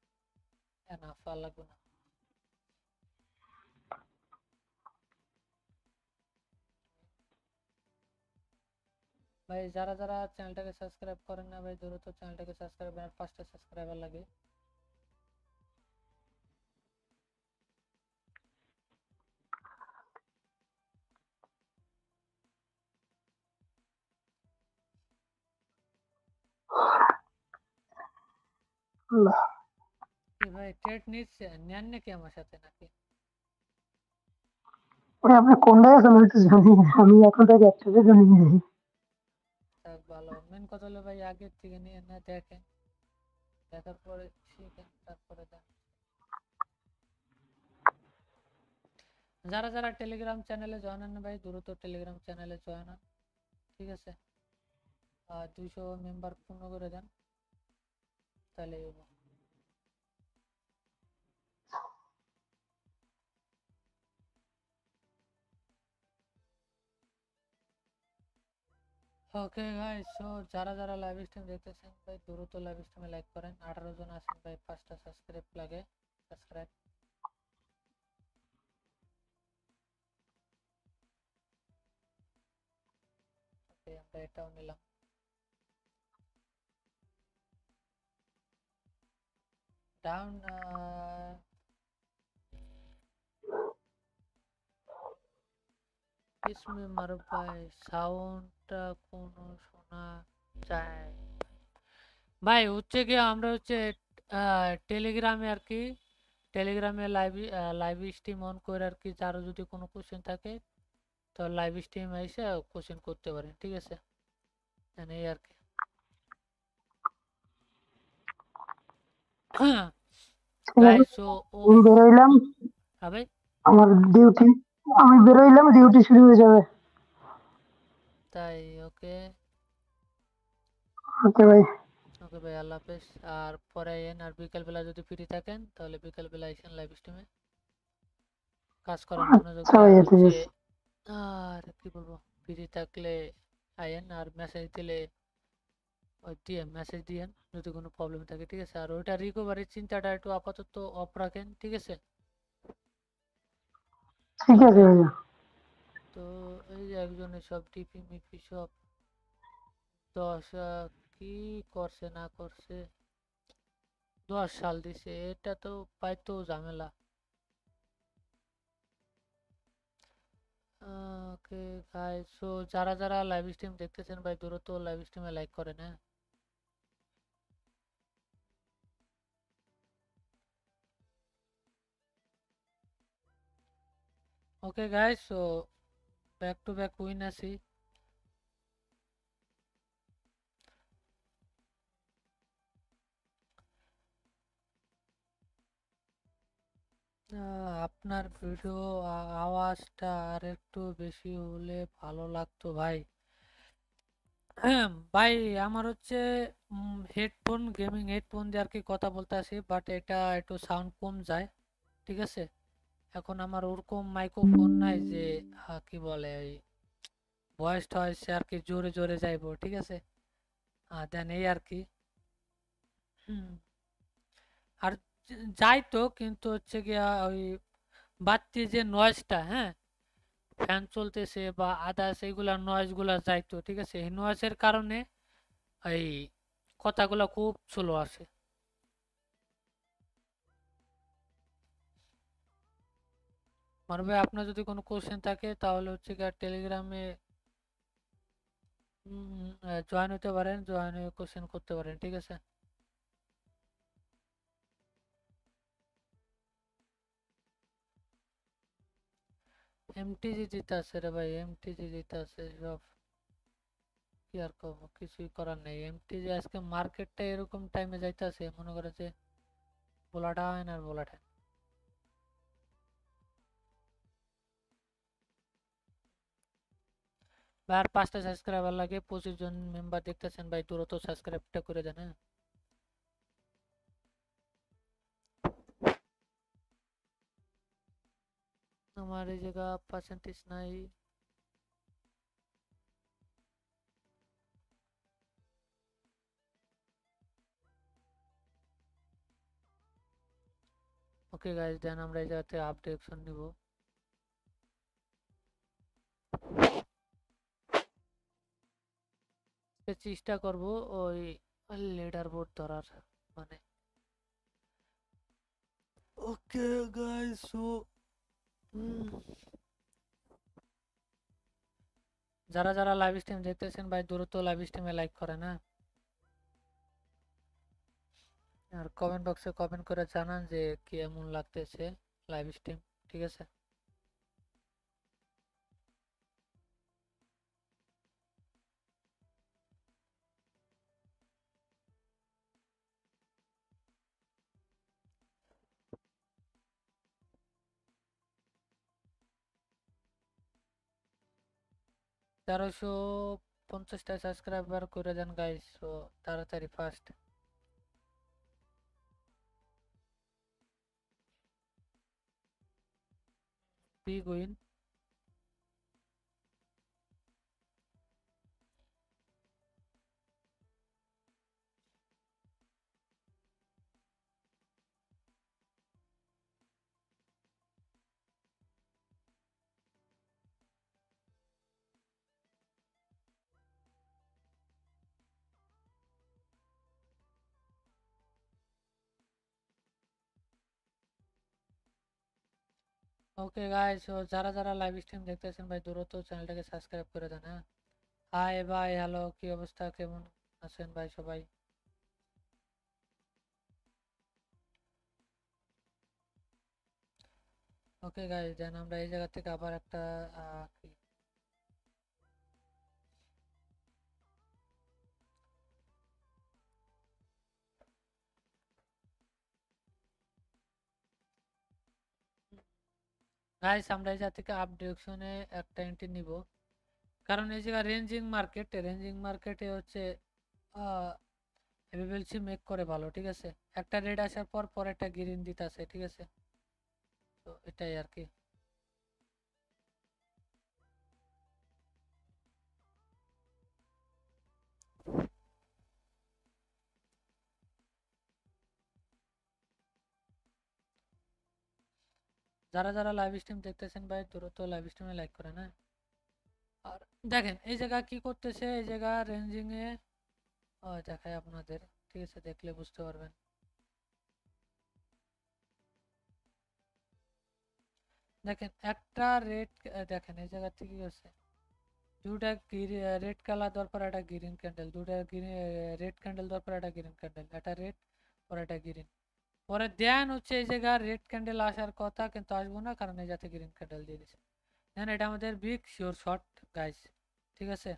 এনাফ, আর লাগবে না। ভাই যারা যারা চ্যানেলটাকে সাবস্ক্রাইব করেন না ভাই, দ্রুত চ্যানেলটাকে সাবস্ক্রাইব করেন, 5টা সাবস্ক্রাইবার লাগে। কি ভাই ট্রেড নিচ্ছে নেন নাকি আমার সাথে নাকি? ওরে আপনি কোনটায় আছেন আমি তো জানি না। আমি এখন থেকে একসাথে জানি না। থাক ভালো, মেন কথা হলো ভাই আগের থেকে নিয়ে না দেখেন, দেখার পরে শিখেন, তারপরে দেন। যারা যারা টেলিগ্রাম চ্যানেলে জয়েন হন ভাই, দ্রুত টেলিগ্রাম চ্যানেলে জয়েন হন। ঠিক আছে, 200 মেম্বার পূর্ণ করে দেন, তাহলে ওকে গাইস। সো যারা যারা লাইভ স্ট্রিম দেখতেছেন ভাই, দ্রুত লাইভ স্ট্রিমে লাইক করেন। 18 জন আছেন ভাই, 5টা সাবস্ক্রাইব লাগে, সাবস্ক্রাইব। ওকে, আমরা এটাও নিলাম। ডাউন इसमें মারুফ ভাই সাউন্ডটা কোনো শোনা যায়? ভাই হচ্ছে কি আমরা হচ্ছে টেলিগ্রামে আর কি, টেলিগ্রামে লাইভ স্ট্রিম অন করে আর কি, যারও যদি কোনো কোশ্চেন থাকে তো লাইভ স্ট্রিম এসে কোশ্চেন করতে পারেন, ঠিক আছে? মানে এই আর কি। ঠিক আছে, গাইস সো ওফ। আমি বেরোইলাম, হ্যাঁ ভাই। আমার ডিউটি, আমি বেরোইলাম, ডিউটি শুরু হয়ে যাবে। তাই? ওকে। ওকে ভাই। ওকে ভাই, আল্লাহ হাফেজ। আর পরে আইয়েন, আর বিকেলবেলা যদি ফ্রি থাকেন তাহলে বিকেলবেলা আইসেন লাইভ স্ট্রিমে, কাজ করেন মনোযোগ আচ্ছা দিয়ে। ভাই, আর ঠিক হচ্ছে আছে। আর কি বলবো, ফ্রি থাকলে আইয়েন, আর মেসেজ দিলে ওই দিয়ে মেসেজ দিয়েন যদি কোনো প্রবলেম থাকে, ঠিক আছে? আর ওইটা রিকভারির চিন্তাটা একটু আপাতত অফ রাখেন, ঠিক আছে? ঠিক হ্যালো আছে ভাই। ভাইয়া। তো এই যে একজনের সব ডিপি মিপি সব 10 কি করছে না করছে, 10 সাল দিছে, এটা তো পাইতো ঝামেলা। ওকে গাইস, সো যারা যারা লাইভ স্ট্রিম দেখতেছেন ভাই দ্রুত লাইভ স্ট্রিমে লাইক করেন, হ্যাঁ? Okay guys, so back to back win আছি। আপনার ভিডিও আওয়াজটা আর একটু বেশি হলে ভালো লাগতো ভাই। হ্যাঁ ভাই, আমার হচ্ছে হেডফোন, গেমিং হেডফোন দিয়ে আর কি কথা বলতে আসি, বাট এটা একটু সাউন্ড কম যায়, ঠিক আছে? এখন আমার ওরকম মাইক্রোফোন নাই যে কি বলে ওই ভয়েস টয়েস আর কি জোরে জোরে যাইবো, ঠিক আছে? দেন এই আর কি। হুম। আর যাইতো, কিন্তু হচ্ছে গিয়া ওই বাড়তি যে নয়েজটা, হ্যাঁ, ফ্যান চলতেছে বা আদার্স এইগুলা নয়েজ গুলা যাইতো, ঠিক আছে? এই নয়েজের কারণে এই কথাগুলো খুব স্লো আসে। মানে ভাই, আপনার যদি কোনো কোশ্চেন থাকে তাহলে হচ্ছে গিয়া টেলিগ্রামে জয়েন হতে পারেন, জয়েন হয়ে কোশ্চেন করতে পারেন, ঠিক আছে? এমটিজি জিতে আছে রে ভাই, এমটিজি জিতে আছে সব। কি আর করবো, কিছুই করার নেই। এমটিজি আজকে মার্কেটটা এরকম টাইমে যাইতেছে, মনে করে যে বোলাটাইন আর বোলাটাইন। ভাই আর 5টা সাবস্ক্রাইবার লাগে, 25 জন মেম্বার দেখতেছেন ভাই, দ্রুত সাবস্ক্রাইবটা করে দেন, হ্যাঁ? আমার এই জায়গা পার্সেন্টেজ নাই। ওকে গাইজ, দেন আমরা এই জায়গাতে আপডেশন নিব। চেষ্টা করব ওই লিডার বোর্ড ধরার, মানে। ওকে গাইজ, সো যারা যারা লাইভ স্ট্রিম দেখতেছেন ভাই দ্রুত লাইভ স্ট্রিমে লাইক করেন, হ্যাঁ? আর কমেন্ট বক্সে কমেন্ট করে জানান যে কেমন লাগতেছে লাইভ স্ট্রিম, ঠিক আছে? তেরোশো 50টা সাবস্ক্রাইবার করে দেন গাইস, তো তাড়াতাড়ি fast. Big win. Okay guys, তো যারা যারা লাইভ স্ট্রিম দেখতেছেন ভাই দ্রুত চ্যানেলটাকে সাবস্ক্রাইব করে দেন, হ্যাঁ? হাই ভাই, হ্যালো, কি অবস্থা, কেমন আছেন ভাই সবাই? ওকে গাইস, দেন আমরা এই জায়গা থেকে আবার একটা গাইস আমরা এই জায়গা থেকে আপ ডিরেকশনে একটা এন্ট্রি নিব, কারণ এই জায়গা রেঞ্জিং মার্কেটে হচ্ছে হেভি বলছি মেক করে ভালো, ঠিক আছে। একটা রেড আসার পর পর একটা গ্রিন দিতে আছে, ঠিক আছে। তো এটাই আর কি। যারা যারা লাইভ স্ট্রিম দেখতেছেন ভাই দ্রুত লাইভ স্ট্রিমে লাইক করেন, হ্যাঁ। আর দেখেন এই জায়গা কি করতেছে, এই জায়গা রেঞ্জিং এ দেখায় আপনাদের, ঠিক আছে, দেখলে বুঝতে পারবেন। দেখেন একটা রেড, দেখেন এই জায়গা থেকে কি হচ্ছে, দুটা রেড কালার দেওয়ার পর একটা গ্রিন ক্যান্ডেল, দুটা রেড ক্যান্ডেল দেওয়ার পর একটা গ্রিন ক্যান্ডেল, একটা রেড পর একটা গ্রিন, পরে দেন হচ্ছে এই জায়গা রেড ক্যান্ডেল আসার কথা কিন্তু আসবো না, কারণ এই যাতে গ্রিন ক্যান্ডেল দিয়ে দিছে। দেন এটা আমাদের বিগ শিওর শট গাইস, ঠিক আছে।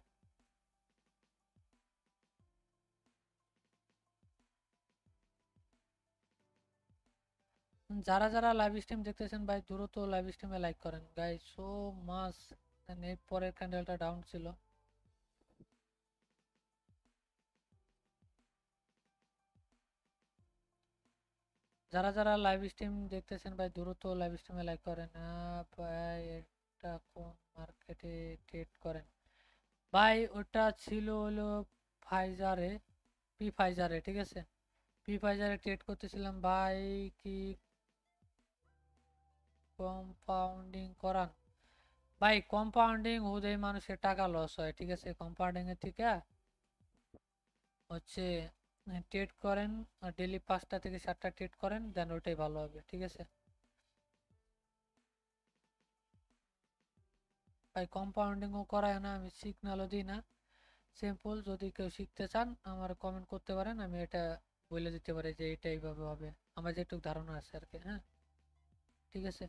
যারা যারা লাইভ স্ট্রিম দেখতেছেন ভাই দ্রুত লাইভ স্ট্রিমে লাইক করেন গাইস, সো মাস। এর পরের ক্যান্ডেলটা ডাউন ছিল। যারা যারা লাইভ স্ট্রিম দেখতেছেন ভাই দ্রুত লাইভ স্ট্রিমে লাইক করেন। ভাই এটা কোন মার্কেটে ট্রেড করেন ভাই? ওটা ছিল হলো ফাইজারে, ফাইজারে, ঠিক আছে। ফাইজারে ট্রেড করতেছিলাম ভাই। কি কম্পাউন্ডিং করান ভাই? কম্পাউন্ডিং হুদেই মানুষের টাকা লস হয়, ঠিক আছে। কম্পাউন্ডিং এর থেকে হচ্ছে ট্রেড করেন, ডেলি 5টা থেকে 7টা ট্রেড করেন, দেন ওটাই ভালো হবে, ঠিক আছে ভাই। কম্পাউন্ডিংও করায় না, আমি সিগন্যালও দিই না, সিম্পল। যদি কেউ শিখতে চান আমার কমেন্ট করতে পারেন, আমি এটা বলে দিতে পারি যে এটা এইভাবে হবে, আমার যেটুকু ধারণা আছে আর কি, হ্যাঁ, ঠিক আছে।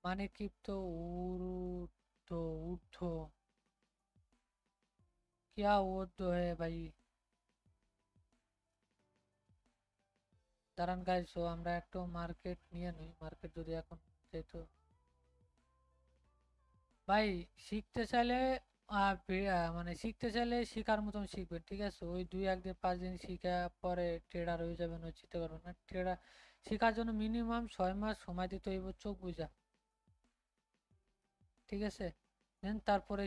মানে ক্রিপ্টো উর্ধ ঊর্ধ্ব, क्या ঊর্ধ্ব হে ভাই? দাঁড়ান গাইস, সো আমরা একটু মার্কেট নিয়ে নিই। মার্কেট যদি এখন, যেহেতু ভাই শিখতে চাইলে মানে শিখতে চাইলে শিখার মতন শিখবেন, ঠিক আছে। ওই 2 1 দিন 5 দিন শিখা পরে ট্রেডার হয়ে যাবেন, ওই চিন্তা করবেন না। ট্রেডার শেখার জন্য মিনিমাম 6 মাস সময় দিতে হইব, চোখ বুঝা, ঠিক আছে। দেন তারপরে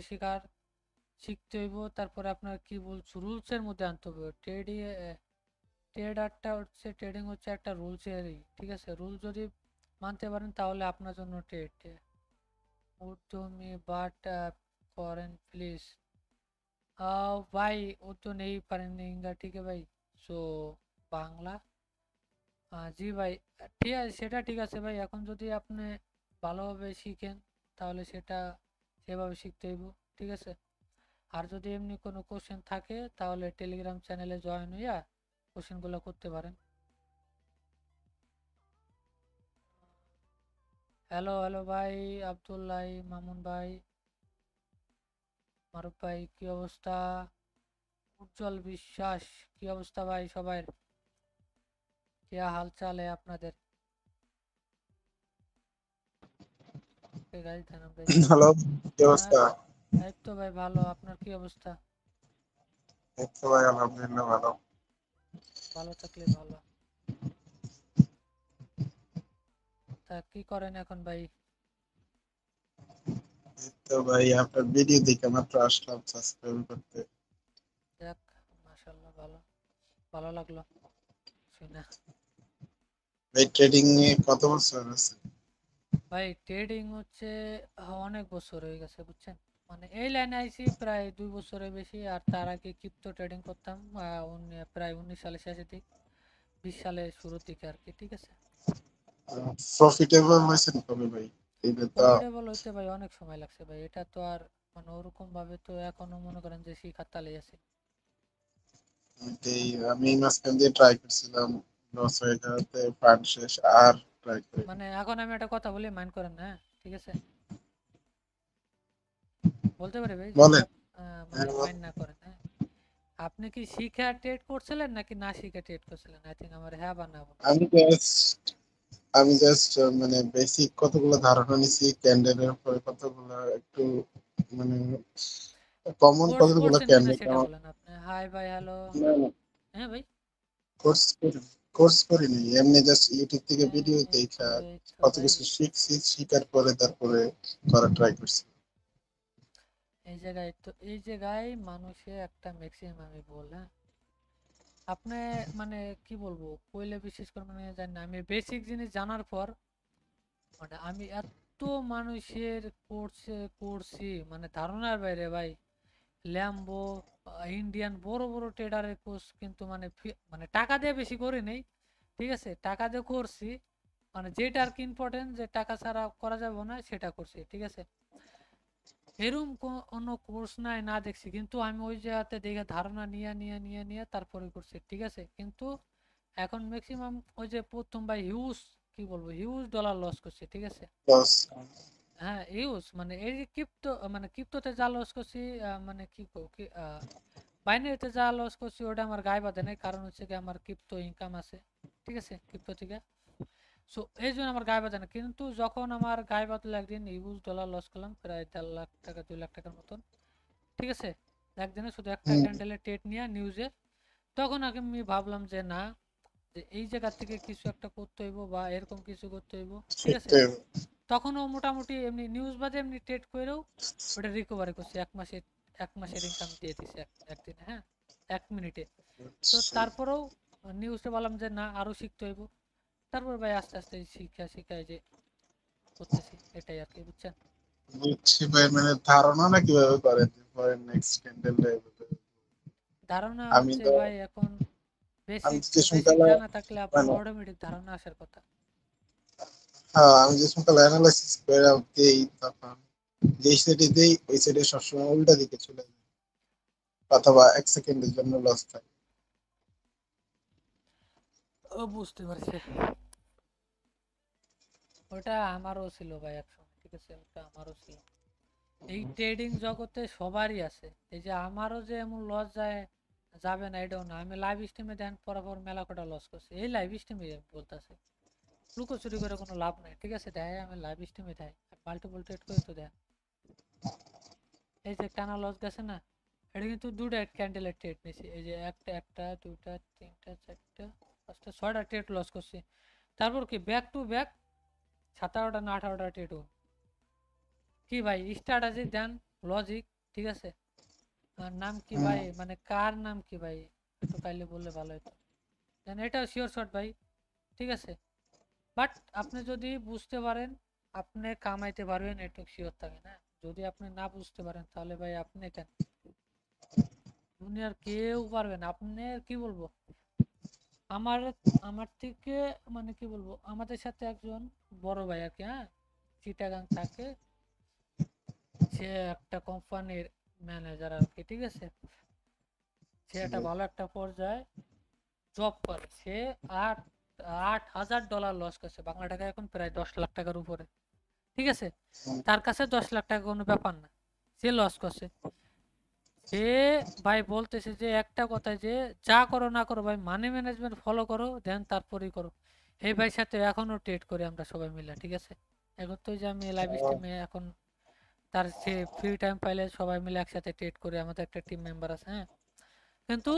শিখতে হইব, তারপরে আপনার কি বলছো রুলসের মধ্যে আনতে হবে। ট্রেডারটা হচ্ছে, ট্রেডিং হচ্ছে একটা রুলসেরই, ঠিক আছে। রুল যদি মানতে পারেন তাহলে আপনার জন্য ট্রেড। উর্দু বাট করেন প্লিজ। भाई वो तो नहीं पढ़ेंगे, ठीक है भाई। সো বাংলা, জি ভাই, ঠিক আছে, সেটা ঠিক আছে ভাই। এখন যদি আপনি ভালোভাবে শিখেন তাহলে সেটা সেভাবে শিখতে হইব, ঠিক আছে। আর যদি এমনি কোনো কোশ্চেন থাকে তাহলে টেলিগ্রাম চ্যানেলে জয়েন হইয়া কোশ্চেনগুলো করতে পারেন। হ্যালো হ্যালো ভাই, আব্দুল্লাহ, মামুন ভাই, মারুফ ভাই, কি অবস্থা? উজ্জ্বল বিশ্বাস, কি অবস্থা ভাই সবাই? কি হাল চাল আপনাদের? গাড়ি থানাম ভাই। হ্যালো, কি হ্যাঁ, অবস্থা? এই তো ভাই ভালো, আপনার কি অবস্থা? এই তো ভাই আলহামদুলিল্লাহ ভালো। ভালো থাকলে ভালো। তা কি করেন এখন ভাই? এই তো ভাই আপনার ভিডিও দেখে মাত্র আসলাম সাবস্ক্রাইব করতে। যাক, মাশাআল্লাহ, ভালো, ভালো লাগলো শুনে। ভাই ট্রেডিং এ কত বছর আছে? ভাই ট্রেডিং হচ্ছে অনেক বছর হয়ে গেছে বুঝছেন। মানে এই লাইনে আইছি প্রায় 2 বছরের বেশি। আর তার আগে ক্রিপ্টো ট্রেডিং করতাম প্রায় 19 সালের শেষের দিক, 20 সালের শুরুর দিকে আর কি, ঠিক আছে। প্রফিটেবল হয়েছেন কবে ভাই? এটা তো প্রফিটেবল হইতে ভাই অনেক সময় লাগছে ভাই, এটা তো আর মানে ওরকম ভাবে তো এখনো মনে করেন যে শিখার তালে আছে। আমি মাঝখান দিয়ে ট্রাই করছিলাম, লস হয়ে যাওয়াতে ফান্ড শেষ, আর ট্রাই করি। মানে এখন আমি একটা কথা বলি, মাইন্ড করেন না, হ্যাঁ? ঠিক আছে, বলতে পারি ভাই যদি বলেন। মানে মাইন্ড না করেন, হ্যাঁ? আপনি কি শিখে ট্রেড করছিলেন নাকি না শিখে ট্রেড করছিলেন? আই থিঙ্ক আমার হ্যাঁ বা না বলুন। আমি জাস্ট আমি জাস্ট মানে বেসিক কতগুলো ধারণা নিছি, ক্যান্ডেলের উপরে কতগুলো একটু মানে কমন কোর্স কতগুলো করছেন কিনা ক্যান্ডেল সেটা কেমন। বলেন আপনি। হাই ভাই, হ্যালো। না না, হ্যাঁ ভাই। কোর্স করিনি, এমনি জাস্ট ইউটিউব থেকে ভিডিও এই তো দেখা এই তো কত ভাই, কিছু শিখছি, শিখার পরে তারপরে করা ট্রাই করছি। এই জায়গায় মানুষে একটা ম্যাক্সিমাম আমি বল, হ্যাঁ? আপনি মানে কি বলবো, কইলে বিশেষ করে মানে জানি না, আমি বেসিক জিনিস জানার পর মানে আমি এত মানুষের কোর্সে করছি মানে ধারণার বাইরে ভাই। ল্যাম্বো, ইন্ডিয়ান বড় বড় ট্রেডারের কোর্স কিন্তু মানে মানে টাকা দিয়ে বেশি করে নেই, ঠিক আছে, টাকা দিয়ে করছি, মানে যেটা আর কি ইম্পর্টেন্ট যে টাকা ছাড়া করা যাবে না সেটা করছি, ঠিক আছে। এরকম কোনো কোর্স নাই না দেখছি, কিন্তু আমি ওই জায়গাতে দেখে ধারণা নিয়ে তারপরে করছি, ঠিক আছে। কিন্তু এখন ম্যাক্সিমাম ওই যে প্রথম ভাই হিউজ, কি বলবো, হিউজ ডলার লস করছে, ঠিক আছে। লস। হ্যাঁ হিউজ, মানে এই যে ক্রিপ্টো, মানে ক্রিপ্টোতে যা লস করছি, মানে কি বাইনারিতে যা লস করছি ওটা আমার গায়ে বাঁধে নাই, কারণ হচ্ছে কি আমার ক্রিপ্টো ইনকাম আছে, ঠিক আছে, ক্রিপ্টো থেকে। সো এই জন্য আমার গায়ে বাঁধে না, কিন্তু যখন আমার গায়ে বাঁধলো একদিন হিউজ ডলার লস করলাম, প্রায় 1.5 লাখ টাকা 2 লাখ টাকার মতন, ঠিক আছে, একদিনে শুধু একটা হুম, ক্যান্ডেলের টেট নিয়ে নিউজে। তখন আগে আমি ভাবলাম যে না, যে এই জায়গা থেকে কিছু একটা করতে হইব বা এরকম কিছু করতে হইব, ঠিক আছে। শিখতে হবে। তখনও মোটামুটি এমনি নিউজ বাদে এমনি ট্রেড করেও ওটা রিকভারি করছি, এক মাসের ইনকাম দিয়ে দিছে একদিনে, হ্যাঁ, 1 মিনিটে। তো আচ্ছা, তারপরেও নিউজে বললাম যে না আরো শিখতে হইব। তারপর ভাই আস্তে আস্তে শিখা এই যে করতেছি, এটাই আর কি, বুঝছেন। বুঝছি ভাই, মানে ধারণা না কিভাবে করেন পরে নেক্সট ক্যান্ডেল। ধারণা আমি হচ্ছে তো ভাই এখন আমি বেসিক যে বেসিক সকালে জানা থাকলে আপনার মানে অটোমেটিক ধারণা আসার কথা। হ্যাঁ, আমি যে সকালে অ্যানালাইসিস করে দেই, তখন যেই সাইডে দেই ওই সাইডে সবসময় উল্টা দিকে চলে যায়, অথবা 1 সেকেন্ডের জন্য লস থাকে। ও বুঝতে পারছি, ওটা আমারও ছিল ভাই একসময়, ঠিক আছে, ওটা আমারও ছিল। এই ট্রেডিং জগতে সবারই আছে, এই যে আমারও যে এমন লস যাবে না এটাও না। আমি লাইভ স্ট্রিমে দেন পরাপর মেলা কটা লস করছি, এই লাইভ স্ট্রিমে বলতেছে, লুকোচুরি করে কোনো লাভ নাই, ঠিক আছে, দেয় আমি লাইভ স্ট্রিমে দেয় মাল্টিপল ট্রেড করে তো দেয়। এই যে টানা লস গেছে না, এটা কিন্তু দুটা ক্যান্ডেলের ট্রেড নিয়েছি, এই যে একটা একটা দুইটা তিনটা চারটা পাঁচটা 6টা ট্রেড লস করছি। তারপর কি ব্যাক টু ব্যাক 17টা না 18টা ট্রেড। কি ভাই স্ট্র্যাটেজি দেন, লজিক, ঠিক আছে। আর নাম কি হুম, ভাই, মানে কার নাম কি ভাই, একটু কাইলে বললে ভালো হতো। দেন এটাও শিওর শট ভাই, ঠিক আছে। বাট আপনি যদি বুঝতে পারেন আপনি কামাইতে পারবেন, একটু শিওর থাকে না। যদি আপনি না বুঝতে পারেন তাহলে ভাই আপনি কেন, দুনিয়ার কেউ পারবে না। আপনি কি বলবো, আমার আমার থেকে মানে কি বলবো, আমাদের সাথে একজন বড় ভাই আর কি, হ্যাঁ, চিটাগাং থাকে, সে একটা কোম্পানির ম্যানেজার আর কি, ঠিক আছে। সে একটা ভালো একটা পর্যায়ে জব করে, সে আট 8,000 ডলার লস করছে, বাংলা টাকা এখন প্রায় 10 লাখ টাকার উপরে, ঠিক আছে। হুম। তার কাছে 10 লাখ টাকা কোনো ব্যাপার না, সে লস করছে। সে ভাই বলতেছে যে একটা কথা, যে যা করো না করো ভাই মানি ম্যানেজমেন্ট ফলো করো, দেন তারপরেই করো। এই ভাইয়ের সাথে এখনো ট্রেড করি আমরা সবাই মিলে, ঠিক আছে। এখন তো ওই যে আমি লাইভ স্ট্রিমে এখন তার সে ফ্রি টাইম পাইলে সবাই মিলে একসাথে ট্রেড করি, আমাদের একটা টিম মেম্বার আছে, হ্যাঁ। কিন্তু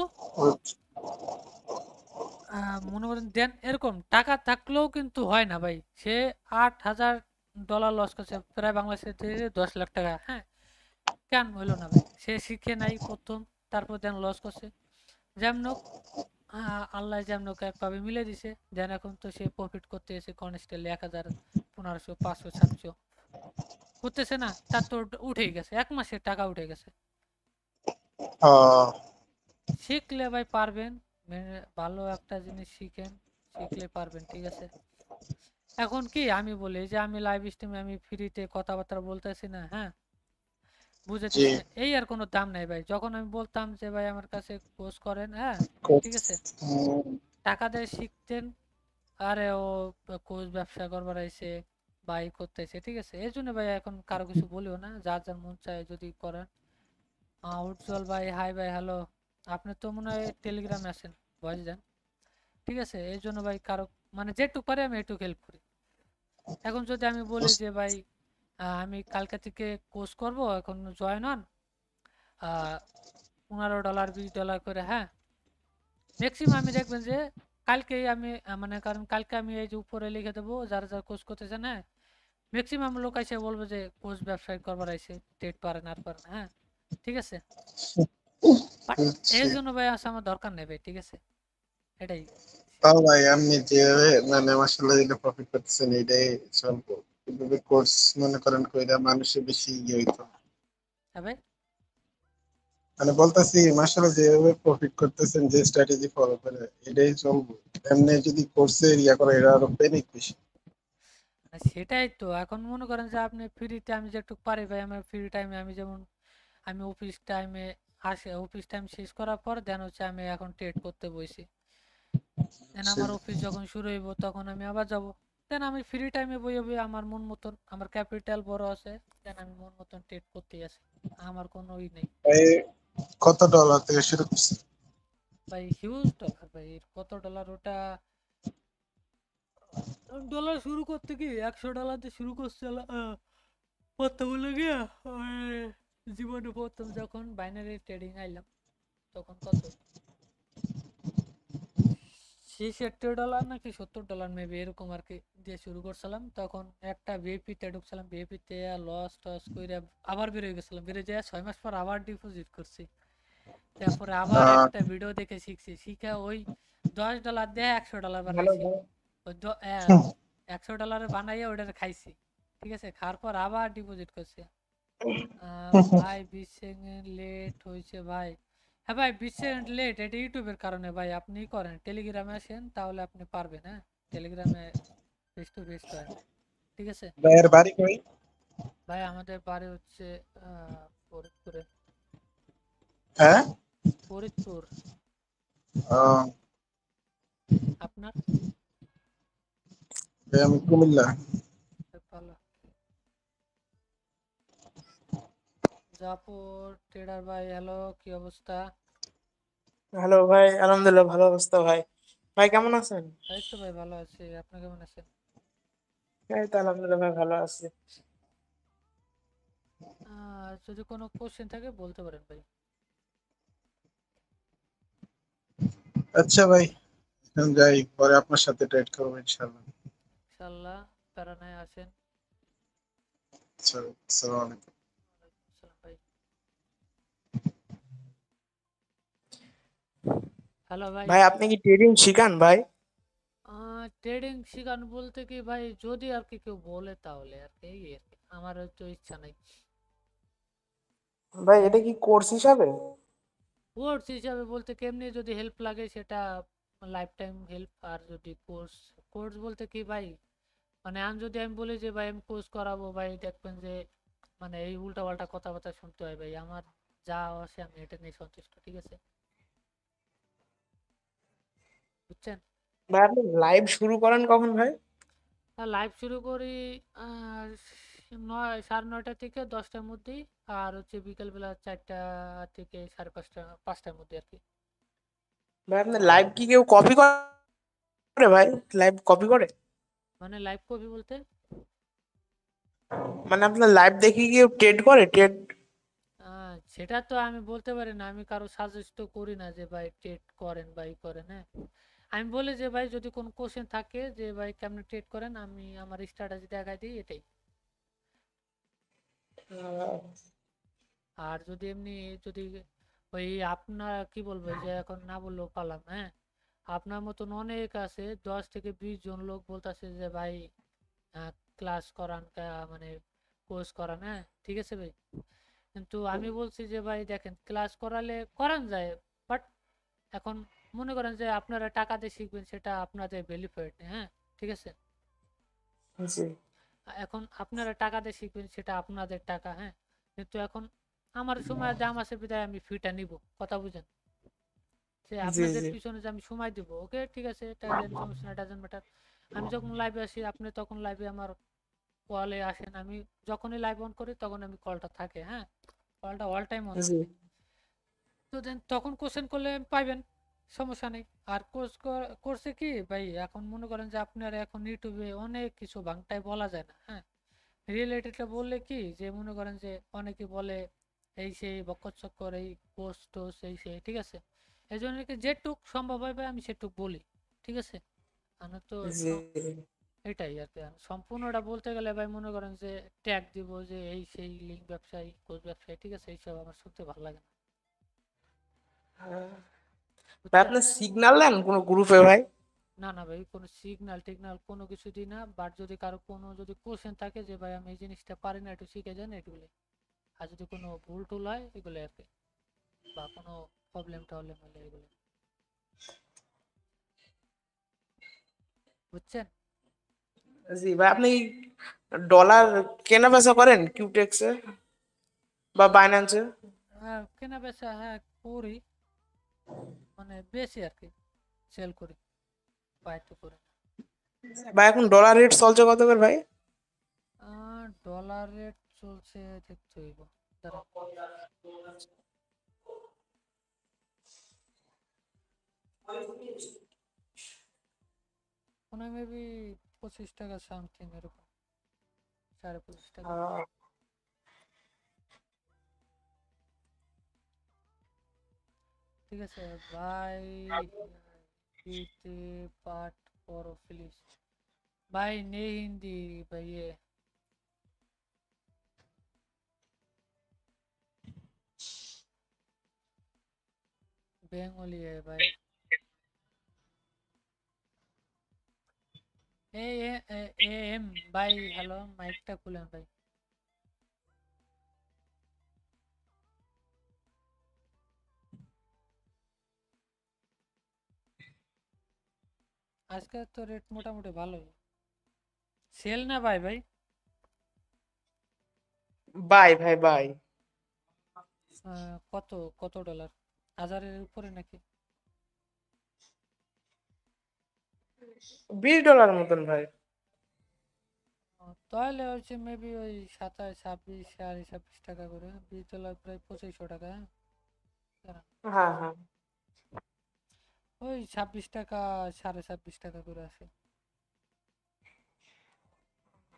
মনে করেন দেন এরকম টাকা থাকলেও কিন্তু হয় না ভাই। সে 8,000 ডলার লস করছে, প্রায় বাংলাদেশের থেকে 10 লাখ টাকা, হ্যাঁ। কেন হইলো না ভাই, সে শিখে নাই প্রথম, তারপর দেন লস করছে। যেমন হোক, আল্লাহ যেমন হোক একভাবে মিলে দিছে, দেন এখন তো সে প্রফিট করতে এসে কনস্টেন্টলি 1,000 1500 500 700 করতেছে না, তার তো উঠেই গেছে, 1 মাসের টাকা উঠে গেছে। আহ, শিখলে ভাই পারবেন, ভালো একটা জিনিস শিখেন, শিখলে পারবেন, ঠিক আছে। এখন কি আমি বলি যে আমি লাইভ স্ট্রিমে আমি ফ্রিতে কথাবার্তা বলতেছি না, হ্যাঁ, জি বুঝাইতেছি না, এই আর কোনো দাম নাই ভাই। যখন আমি বলতাম যে ভাই আমার কাছে কোর্স করেন, হ্যাঁ, ঠিক কোর্স আছে, টাকা দিয়ে শিখতেন, আরে ও কোর্স ব্যবসা করবার আইছে বা ই করতেছে, ঠিক আছে, এই জন্য ভাই এখন কারো কিছু বলিও না, যার যার মন চায় যদি করেন। উজ্জ্বল ভাই, হাই ভাই, হ্যালো। আপনি তো মনে হয় টেলিগ্রামে আছেন, ভয়েস দেন, ঠিক আছে, এই জন্য ভাই কারো মানে যেটুকু পারি আমি এটুকু হেল্প করি। এখন যদি আমি বলি যে ভাই আমি কালকে থেকে কোর্স করব, এখন জয়েন হন, $15 $20 করে, হ্যাঁ, ম্যাক্সিমাম আমি দেখবেন যে কালকেই আমি মানে কারণ কালকে আমি এই যে উপরে লিখে দেবো যারা যারা কোর্স করতেছে না, ম্যাক্সিমাম লোক এসে বলবে যে কোর্স ব্যবসায় করবার আইছে, টেট পারে না আর পারে না, হ্যাঁ, ঠিক আছে, বাট বুঝছি। এর জন্য ভাই আসা আমার দরকার নেই ভাই, ঠিক আছে, এটাই। তাও ভাই আপনি যেভাবে মানে মাসাল্লাহ দিলে প্রফিট করতেছেন এটাই চলবো, কিন্তু কোর্স মনে করেন কইরা মানুষের বেশি ইয়ে হইতো। হ্যাঁ ভাই, মানে বলতেছি মাসাল্লাহ যেভাবে প্রফিট করতেছেন, যে স্ট্র্যাটেজি ফলো করে এটাই চলবো। এমনি যদি কোর্সে ইয়া করে এটা আরো পেনিক বেশি। সেটাই তো। এখন মনে করেন যে আপনি ফ্রিতে আমি যেটুকু পারি ভাই, আমার ফ্রি টাইমে আমি যেমন আমি অফিস টাইমে আসে, অফিস টাইম শেষ করার পর দেন হচ্ছে আমি এখন ট্রেড করতে বসি, দেন আমার অফিস যখন শুরু হইব তখন আমি আবার যাব, দেন আমি ফ্রি টাইমে বই বই আমার মন মতন, আমার ক্যাপিটাল বড় আছে, দেন আমি মন মতন ট্রেড করতেই আসি, আমার কোনো ই নেই। ভাই কত ডলার থেকে শুরু করছে? ভাই হিউজ ডলার ভাই, কত ডলার ওটা, ডলার শুরু করতে কি $100 দিয়ে শুরু করছে, প্রথম হলো গিয়া জীবনে প্রথম যখন বাইনারি ট্রেডিং আইলাম তখন কত $66 নাকি $70 মেবি এরকম আর কি দিয়ে শুরু করছিলাম, তখন একটা ভিপি তে ঢুকছিলাম, ভিপি তে লস টস কইরা আবার বের হয়ে গেছিলাম, বেড়ে যায় 6 মাস পর আবার ডিপোজিট করছি, তারপরে আবার আহ, একটা ভিডিও দেখে শিখছি, শিখে ওই $10 দিয়ে $100 হ্যালো বানাইছি, ভাই। ওই $100 বানাইয়া ওটা খাইছি, ঠিক আছে, খাওয়ার পর আবার ডিপোজিট করছি। ভাই 20 সেকেন্ড লেট হয়েছে ভাই, হ্যাঁ ভাই 20 সেকেন্ড লেট, এটা ইউটিউবের কারণে ভাই, আপনি করেন টেলিগ্রামে আসেন তাহলে আপনি পারবেন, হ্যাঁ, টেলিগ্রামে ফেস টু ফেস করেন, ঠিক আছে। ভাইয়ের বাড়ি কই? ভাই আমাদের বাড়ি হচ্ছে ফরিদপুরে। হ্যাঁ। ফরিদপুর। আহ, আপনার? ভাই আমি কুমিল্লা। ভালো। জাফর ট্রেডার ভাই, হ্যালো, কি অবস্থা? হ্যালো ভাই, আলহামদুলিল্লাহ ভালো অবস্থা ভাই। ভাই কেমন আছেন? এই তো ভাই ভালো আছি, আপনি কেমন আছেন? এই তো আলহামদুলিল্লাহ ভাই ভালো আছি। যদি কোনো কোশ্চেন থাকে বলতে পারেন ভাই। আচ্ছা ভাই, এখন যাই, পরে আপনার সাথে ট্রেড করবো ইনশাল্লাহ। ইনশাল্লাহ, প্যারা নাই, আসেন। আচ্ছা, আসসালামু আলাইকুম। ওয়ালাইকুম আসসালাম ভাই। হ্যালো ভাই। ভাই আপনি কি ট্রেডিং শিখান ভাই? ট্রেডিং শিখান বলতে কি ভাই, যদি আর কি কেউ বলে তাহলে আর কি, এই আর কি, আমার তো ইচ্ছা নাই। ভাই এটা কি কোর্স হিসাবে? কোর্স হিসাবে বলতে কেমনি যদি হেল্প লাগে সেটা লাইফ টাইম হেল্প, আর যদি কোর্স, কোর্স বলতে কি ভাই, মানে আমি যদি আমি বলি যে ভাই আমি কোর্স করাবো ভাই, দেখবেন যে মানে এই উল্টা পাল্টা কথাবার্তা শুনতে হয় ভাই, আমার যা আছে আমি এটা নিয়ে সন্তুষ্ট, ঠিক আছে, বুঝছেন। ভাই আপনি লাইভ শুরু করেন কখন ভাই? লাইভ শুরু করি আহ, 9, 9:30 থেকে 10টার মধ্যেই, আর হচ্ছে বিকেলবেলা 4টা থেকে 5:30 5টার মধ্যে আর কি। ভাই আপনার লাইভ কি কেউ কপি করে ভাই? লাইভ কপি করে? মানে লাইভ কপি বলতে মানে আপনার লাইভ দেখে কি কেউ ট্রেড করে ট্রেড? সেটা তো আমি বলতে পারি না, আমি কারো সাজেস্ট তো করি না যে ভাই ট্রেড করেন ভাই করেন, হ্যাঁ, আমি বলি যে ভাই যদি কোনো কোশ্চেন থাকে যে ভাই কেমনে ট্রেড করেন, আমি আমার স্ট্র্যাটেজি দেখাই দিই, এটাই। আর যদি এমনি যদি ওই আপনার কি বলবো, এই যে এখন না বললেও পারলাম, হ্যাঁ, আপনার মতন অনেক আছে, 10 থেকে 20 জন লোক বলতেছে যে ভাই ক্লাস করান, মানে কোর্স করান, হ্যাঁ, ঠিক আছে ভাই, কিন্তু আমি বলছি যে ভাই দেখেন ক্লাস করালে করান যায়, বাট এখন মনে করেন যে আপনারা টাকা দিয়ে শিখবেন, সেটা আপনাদের ভ্যালিফাইড নেই, হ্যাঁ, ঠিক আছে, জি এখন আপনারা টাকা দিয়ে শিখবেন, সেটা আপনাদের টাকা, হ্যাঁ, কিন্তু এখন আমার সময় দাম আছে বিধায় আমি ফিটা নিব, কথা বুঝেন, যে জি আপনাদের জি পিছনে যে আমি সময় দিব, ওকে ঠিক আছে, এটা দেন, সমস্যা না, ডাজেন্ট ম্যাটার। আমি যখন লাইভে আসি আপনি তখন লাইভে আমার কলে আসেন, আমি যখনই লাইভ অন করি তখন আমি কলটা থাকে, হ্যাঁ, কলটা অল টাইম অন জি থাকে। তো দেন তখন কোশ্চেন করলে পাইবেন, সমস্যা নেই। আর করছে কি ভাই, এখন মনে করেন যে আপনার এখন ইউটিউবে অনেক কিছু ভাঙটাই বলা যায় না, হ্যাঁ, রিলেটেডটা বললে কি যে মনে করেন যে অনেকে বলে এই সেই বকর চক্কর, এই কোর্স টোস, এই সেই, ঠিক আছে, এই জন্য কি যেটুক সম্ভব হয় ভাই আমি সেটুক বলি, ঠিক আছে। আমি তো জি এটাই আর কি, আর সম্পূর্ণটা বলতে গেলে ভাই মনে করেন যে ট্যাগ দিব যে এই সেই লিঙ্ক ব্যবসায়ী, কোর্স ব্যবসায়ী, ঠিক আছে, এইসব আমার শুনতে ভালো লাগে না, ভাই বুঝছেন। আপনি সিগন্যাল দেন কোনো গ্রুপে ভাই? না না ভাই, কোনো সিগন্যাল টিগনাল কোনো কিছু দিই না, বাট যদি কারো কোনো যদি কোশ্চেন থাকে যে ভাই আমি এই জিনিসটা পারি না, একটু শিখে যান, এগুলো। আর যদি কোনো ভুল টুল হয় এগুলো আর কি, বা কোনো প্রবলেম টবলেম হলে এগুলো, বুঝছেন। জি ভাই, আপনি ডলার কেনা বেচা করেন কিউটেক্সে বা বাইন্যান্সে? হ্যাঁ, কেনা বেচা হ্যাঁ করি, মানে বেশি আর কি সেল করি, বাই তো করি না। ভাই এখন ডলার রেট চলছে কত করে ভাই? ডলার রেট চলছে দেখতে হইব, দাঁড়ান, মানে মেবি 25 টাকা সামথিং এরকম, 25.5 টাকা। আহ, ঠিক আছে ভাই, হিতে পাঠ করো প্লিজ। भाई नहीं हिंदी भाई, ये बेंगोली है भाई। এম ভাই, হ্যালো, মাইকটা খুলেন ভাই। আজকে তো রেট মোটামুটি ভালোই, সেল না ভাই ভাই। বাই ভাই বাই। কত কত ডলার, 1000-এর উপরে নাকি? $20 মতন ভাই। তাহলে হচ্ছে মেবি ওই 27, 26, 26.5 করে, 20 ডলার প্রায় 2500 টাকা, হ্যাঁ, দাঁড়ান। হ্যাঁ হ্যাঁ। ওই 26 টাকা, 26.5 টাকা করে আসে,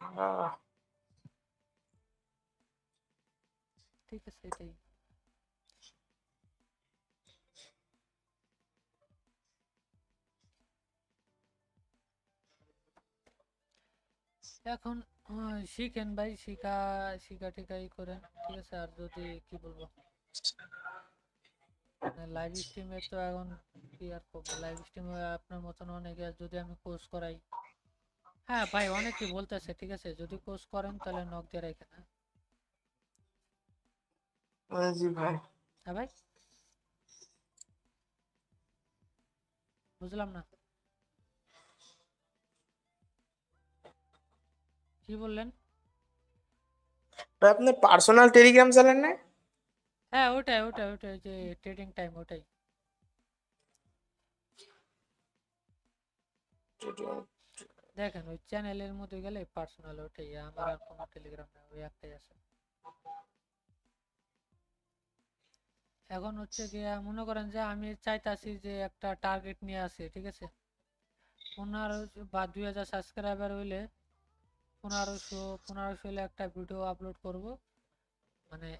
আহ, ঠিক আছে, এটাই। এখন শিখেন ভাই, শিখা শিখা টিখাই করেন, ঠিক আছে। আর যদি কি বলবো, লাইভ স্ট্রিমে তো এখন কি আর করবো, লাইভ স্ট্রিমে আপনার মতন অনেকে যদি আমি কোর্স করাই, হ্যাঁ ভাই, অনেকে বলতেছে, ঠিক আছে, যদি কোর্স করেন তাহলে নক দিয়ে রাখেন, হ্যাঁ। জি ভাই। হ্যাঁ ভাই, বুঝলাম না, কি বললেন? ভাই আপনি পার্সোনাল টেলিগ্রাম চালান না? হ্যাঁ, ওটাই ওটাই ওটাই, যে ট্রেডিং টাইম, ওটাই। দেখেন ওই চ্যানেলের মধ্যে গেলে পার্সোনাল, ওটাই আমার, আর কোনো টেলিগ্রাম না, ওই একটাই আছে। এখন হচ্ছে গিয়া মনে করেন যে আমি চাইতাছি যে একটা টার্গেট নিয়ে আসি, ঠিক আছে, 15 বা 2000 সাবস্ক্রাইবার হইলে 1500 হলে একটা ভিডিও আপলোড করব, মানে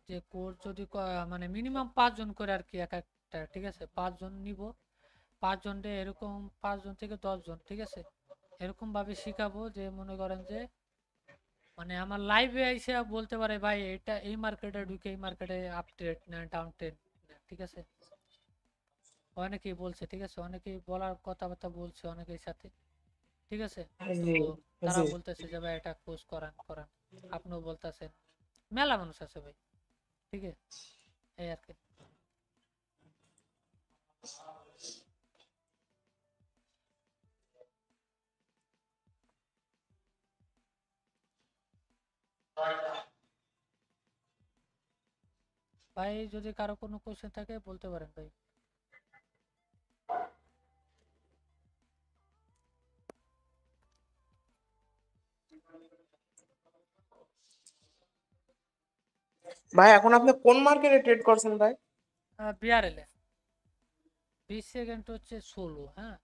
যে কোর্স যদি মানে মিনিমাম 5 জন করে আর কি, এক একটা, ঠিক আছে, 5 জন নিব, 5 জন এরকম, 5 জন থেকে 10 জন, ঠিক আছে, এরকম ভাবে শিখাবো যে মনে করেন যে মানে আমার লাইভে এসে বলতে পারে ভাই এটা এই মার্কেটে ঢুকে এই মার্কেটে আপ ট্রেড না ডাউন ট্রেড, ঠিক আছে, অনেকেই বলছে, ঠিক আছে, অনেকেই বলার কথাবার্তা বলছে অনেকের সাথে, ঠিক আছে। তো জি তারা জি। বলতেছে যে ভাই এটা কোর্স করান করান, আপনিও বলতেছেন, মেলা মানুষ আছে ভাই, ঠিক আছে, এই আর কি। ভাই যদি কারো কোনো কোশ্চেন থাকে বলতে পারেন ভাই। ভাই এখন আপনি কোন মার্কেটে ট্রেড করছেন ভাই? বিআরএল এ 20 সেকেন্ড হচ্ছে 16, হ্যাঁ।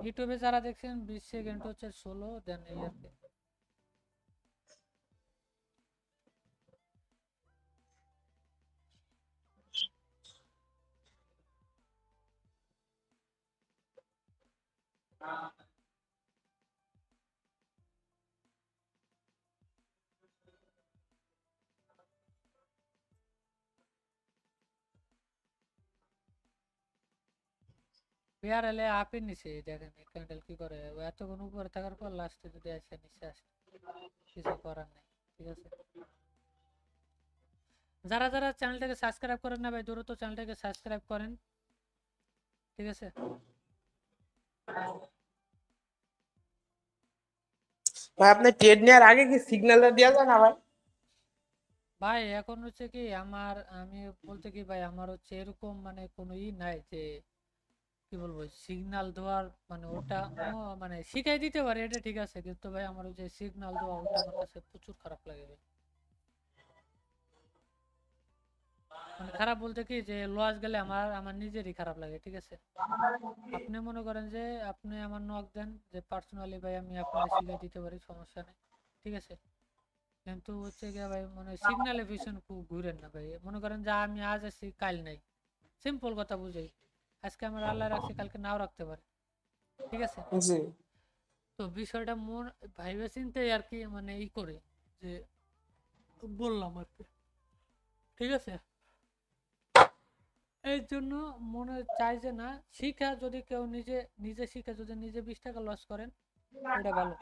ইউটিউবে যারা দেখছেন 20 সেকেন্ড হচ্ছে 16, দেন এই আর কি। বিআরএল এ আপের নিচে দেখেন ক্যান্ডেল কি করে, ও এতক্ষণ উপরে থাকার পর লাস্টে যদি আসে নিচে আসে, কিছু করার নেই, ঠিক আছে। যারা যারা চ্যানেলটাকে সাবস্ক্রাইব করেন না ভাই, দ্রুত চ্যানেলটাকে সাবস্ক্রাইব করেন, ঠিক আছে। ভাই আপনি ট্রেড নেওয়ার আগে কি সিগন্যালটা দেওয়া যায় না ভাই? ভাই এখন হচ্ছে কি আমি বলতে কি ভাই, আমার হচ্ছে এরকম মানে কোনো নাই যে কি বলবো সিগন্যাল দেওয়ার, মানে ওটা মানে শিখাই দিতে পারে এটা ঠিক আছে, কিন্তু ভাই আমার ওই যে সিগন্যাল দেওয়া ওটা আমার কাছে প্রচুর খারাপ লাগে ভাই। মানে খারাপ বলতে কি যে লস গেলে আমার আমার নিজেরই খারাপ লাগে, ঠিক আছে। আপনি মনে করেন যে আপনি আমার নক দেন যে পার্সোনালি ভাই আমি আপনার শিখাই দিতে পারি, সমস্যা নেই, ঠিক আছে। কিন্তু হচ্ছে গিয়ে ভাই মানে সিগন্যালে ভীষণ ঘুরেন না ভাই, মনে করেন যে আমি আজ আসি কাল নাই, সিম্পল কথা বুঝাই। আজকে আমার আল্লাহ রাখছে, কালকে নাও রাখতে পারে, ঠিক আছে। জি তো বিষয়টা মন ভাইবে চিন্তাই আর কি, মানে করে যে বললাম আর কি, ঠিক আছে। এই জন্য মনে চাই যে না, শিখা যদি কেউ নিজে নিজে শিখে যদি নিজে 20 টাকা লস করেন ওটা ভালো।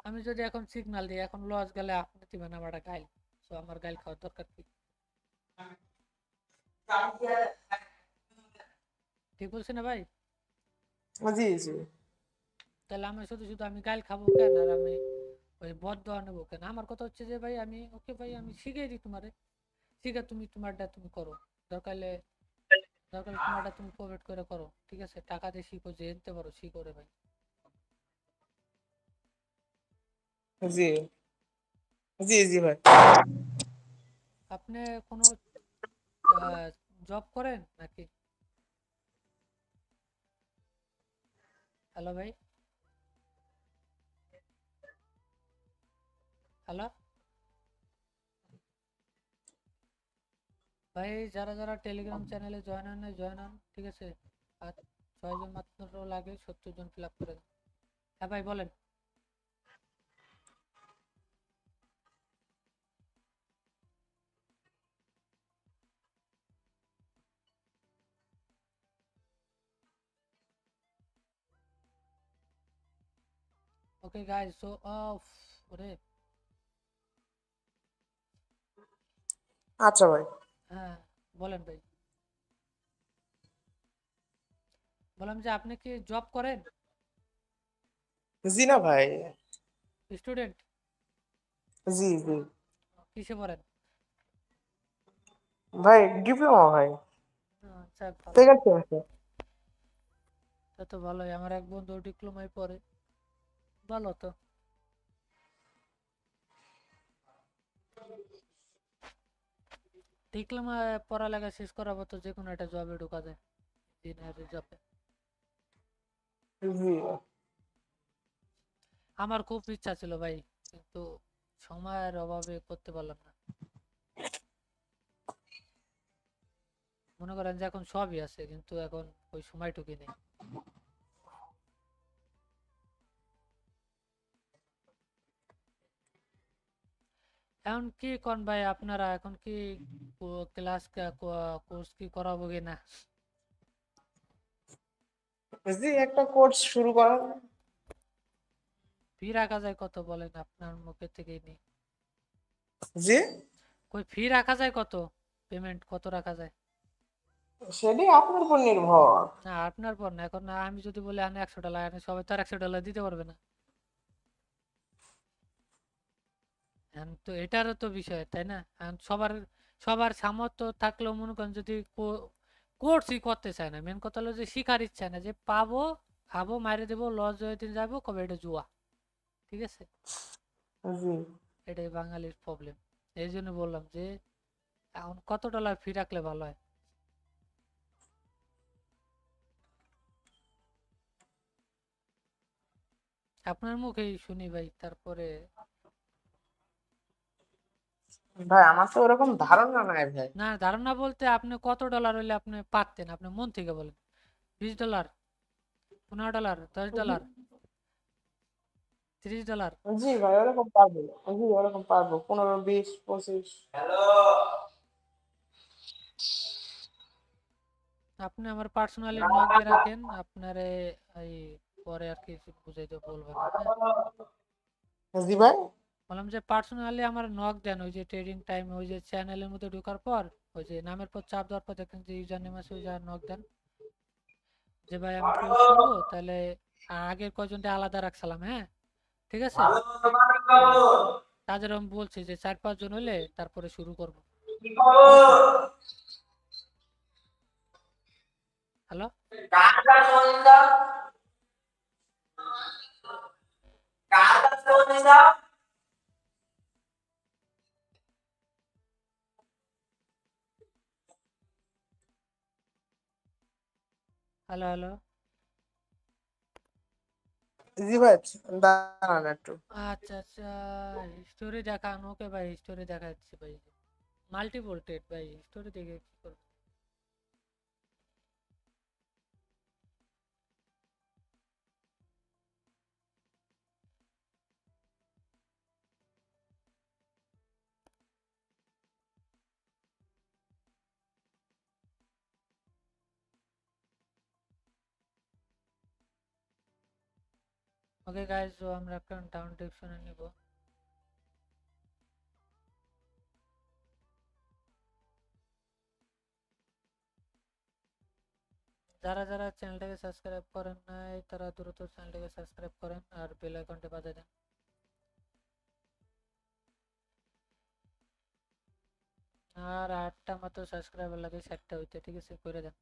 আমি যদি এখন সিগন্যাল দিই, এখন লস গেলে আপনি দিবেন আমার গাইল, তো আমার গাইল খাওয়ার দরকার কি? ঠিক বলছি না ভাই? জি জি তাহলে আমি শুধু শুধু আমি গাইল খাবো কেন, আর আমি ওই বদ দেওয়া নেবো কেন? আমার কথা হচ্ছে যে ভাই আমি ওকে ভাই আমি শিখিয়ে দিই তোমারে, শিখে তুমি তোমারটা তুমি করো, দরকার দরকার তোমারটা তুমি প্রোভাইড করে করো, ঠিক আছে। টাকা দিয়ে শিখো, যে এনতে পারো শিখো রে ভাই। জি জি জি ভাই। আপনি কোনো জব করেন নাকি? হ্যালো ভাই, হ্যালো ভাই, যারা যারা টেলিগ্রাম চ্যানেলে জয়েন হন, ঠিক আছে। আর 6 জন মাত্র লাগে, 70 জন ফিল আপ করে দেন। হ্যাঁ ভাই বলেন। ওকে গাইস, সো অফ ওরে। আচ্ছা ভাই। হ্যাঁ বলেন ভাই। বললাম যে আপনি কি জব করেন? জি না ভাই। স্টুডেন্ট? জি জি কিসে পড়েন? ভাই ডিপ্লোমা ভাই, আচ্ছা ভালো, সেকেন্ড সেমিস্টার। তা তো ভালোই। আমার এক বন্ধু ডিপ্লোমায় পড়ে, ভালো তো। ডিপ্লোমা পড়ালেখা শেষ করাবো তো যে কোনো একটা জবে ঢোকা যায়, ইঞ্জিনিয়ারের জবে। জি আমার খুব ইচ্ছা ছিল ভাই, কিন্তু সময়ের অভাবে করতে পারলাম না। মনে করেন যে এখন সবই আছে, কিন্তু এখন ওই সময়টুকুই নেই। এখন কি কোন ভাই আপনারা এখন কি ক্লাস কোর্স কি করাবো কি না? জি একটা কোর্স শুরু করা। ফি রাখা যায় কত বলেন, আপনার মুখে থেকেই নেই। জি কই ফি রাখা যায় কত, পেমেন্ট কত রাখা যায়? সেটাই আপনার উপর নির্ভর। না আপনার পর না, এখন না আমি যদি বলি আমি $100, আমি সবাই তো আর $100 দিতে পারবে না। তো এটারও তো বিষয়, তাই না? সবার সবার সামর্থ্য থাকলেও মনে করেন যদি কোর্সই করতে চায় না, মেন কথা হলো যে শিখার ইচ্ছা না, যে পাবো খাবো মাইরে দেবো লস হয়ে দিন যাবো কবে এটা জুয়া। ঠিক আছে, জি এটাই বাঙালির প্রবলেম। এই জন্য বললাম যে এখন কত ডলার ফি রাখলে ভালো হয়। আপনার মুখেই শুনি ভাই, তারপরে। ভাই, আমার তো ওরকম ধারণা নাই ভাই। না, ধারণা বলতে আপনি কত ডলার হইলে আপনি পারতেন, আপনি মন থেকে বলেন। $20, $15, $10, $30। জি ভাই, ওরকম পারবো। জি ওরকম পারবো, 15, 20, 25। আপনি আমার পার্সোনালি নক দিয়ে রাখেন, আপনারে এই পরে আর কি বুঝাইতে বলবো না, হ্যাঁ। জি ভাই। বললাম যে পার্সোনালি আমার নক দেন, ওই যে ট্রেডিং টাইম ওই যে চ্যানেলের মধ্যে ঢোকার পর ওই যে নামের পর চাপ দেওয়ার পর দেখেন যে ইউজার নেম আছে, ওই যা নক দেন যে ভাই আমি ক্লোজ করবো, তাহলে আগের কয়জনটা আলাদা রাখছিলাম, হ্যাঁ। ঠিক আছে, তো তাদের আমি বলছি যে 4-5 জন হলে তারপরে শুরু করবো। ঠিক আছে, হ্যালো। Hello hello. জি ভাই, দাঁড়ান একটু। আচ্ছা আচ্ছা, হিস্টোরি দেখান, ওকে ভাই হিস্টোরি দেখাচ্ছি ভাই। মাল্টিভোল্টেড ভাই, হিস্টোরি দেখে কি করবো। ওকে গাইজ, তো আমরা একটা ডাউন ডিরেকশনে নিব। যারা যারা চ্যানেলটাকে সাবস্ক্রাইব করেন নাই তারা দ্রুত চ্যানেলটাকে সাবস্ক্রাইব করেন আর বেল আইকনটা বাজিয়ে দেন। আর 8টা মাত্র সাবস্ক্রাইবার লাগে 60টা হইতে, ঠিক আছে, করে দেন।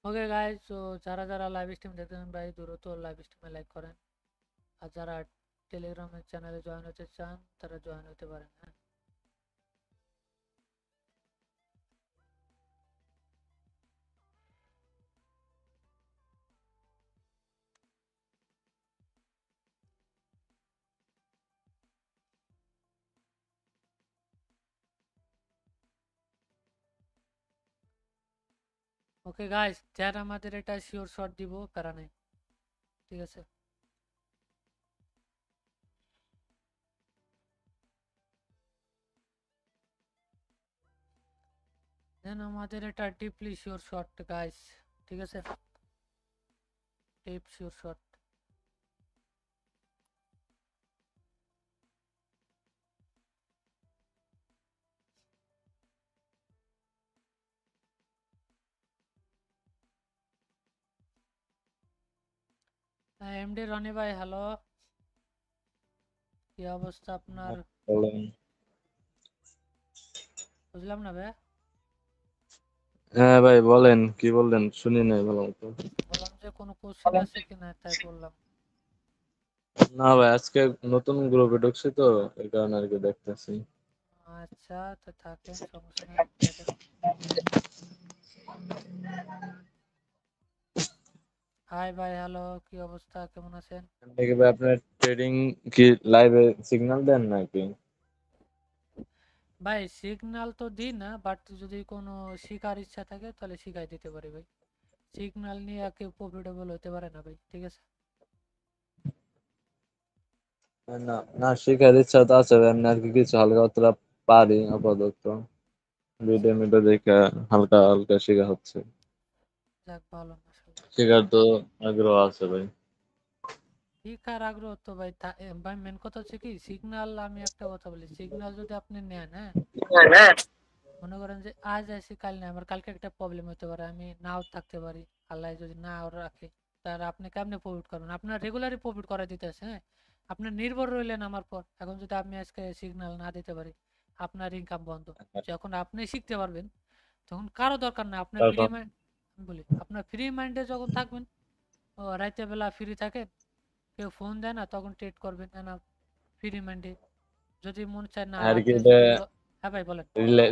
ওকে গাইজ, তো যারা যারা লাইভ স্ট্রিম দেখতেছেন ভাই দ্রুত লাইভ স্ট্রিমে লাইক করেন। আর যারা টেলিগ্রামের চ্যানেলে জয়েন হতে চান তারা জয়েন হতে পারেন, হ্যাঁ। ওকে গাইজ, স্যার আমাদের এটা শিওর শট দিব, প্যারা নেই, ঠিক আছে। দেন আমাদের এটা ডিপলি শিওর শট গাইজ, ঠিক আছে, deep sure shot. MD Roni ভাই, হ্যালো, কি অবস্থা আপনার? বলেন। বুঝলাম না ভাই। হ্যাঁ ভাই বলেন, কি বললেন শুনি নাই ভালো মতো। বললাম যে কোনো কোশ্চেন আছে কিনা তাই বললাম। না ভাই, আজকে নতুন গ্রুপে ঢুকছি তো, এই কারণে আর কি দেখতেছি। আচ্ছা, তো থাকেন, সমস্যা নাই, দেখেন। হাই ভাই, হ্যালো, কি অবস্থা, কেমন আছেন? দেখি ভাই আপনার ট্রেডিং কি লাইভে সিগন্যাল দেন নাকি? ভাই সিগন্যাল তো দিই না, বাট যদি কোনো শিকার ইচ্ছা থাকে তাহলে শিখাই দিতে পারি ভাই। সিগন্যাল নিয়ে কেউ প্রফিটেবল হতে পারে না ভাই, ঠিক আছে? না না, শেখার ইচ্ছা তো আছে ভাই, এমনি আর কি কিছু হালকা পাতলা পারি আপাতত। ভিডিও মিডিও দেখে হালকা হালকা শেখা হচ্ছে। যাক, ভালো মাশাআল্লাহ। শেখার তো আগ্রহ আছে ভাই। শিখার আগ্রহ তো ভাই ভাই মেন কথা হচ্ছে কি, সিগন্যাল, আমি একটা কথা বলি, সিগন্যাল যদি আপনি নেন, হ্যাঁ, মনে করেন যে আজ আসি কাল নেই, আমার কালকে একটা প্রবলেম হতে পারে, আমি নাও থাকতে পারি, আল্লাহ যদি নাও রাখে, তার আপনি কেমনে প্রফিট করবেন? আপনার রেগুলারই প্রফিট করা দিতেছে, হ্যাঁ, আপনি নির্ভর রইলেন আমার পর। এখন যদি আমি আজকে সিগন্যাল না দিতে পারি, আপনার ইনকাম বন্ধ। যখন আপনি শিখতে পারবেন তখন কারো দরকার না, আপনার ফ্রি তারপর মাইন্ড, বলি আপনার ফ্রি মাইন্ডে যখন থাকবেন, ও রাইতে বেলা ফ্রি থাকেন, কেউ ফোন দেয় না, তখন ট্রেড করবেন না ফ্রি মাইন্ডে। যদি মন চায় না আর কি রাতে যদি হ্যাঁ ভাই বলেন।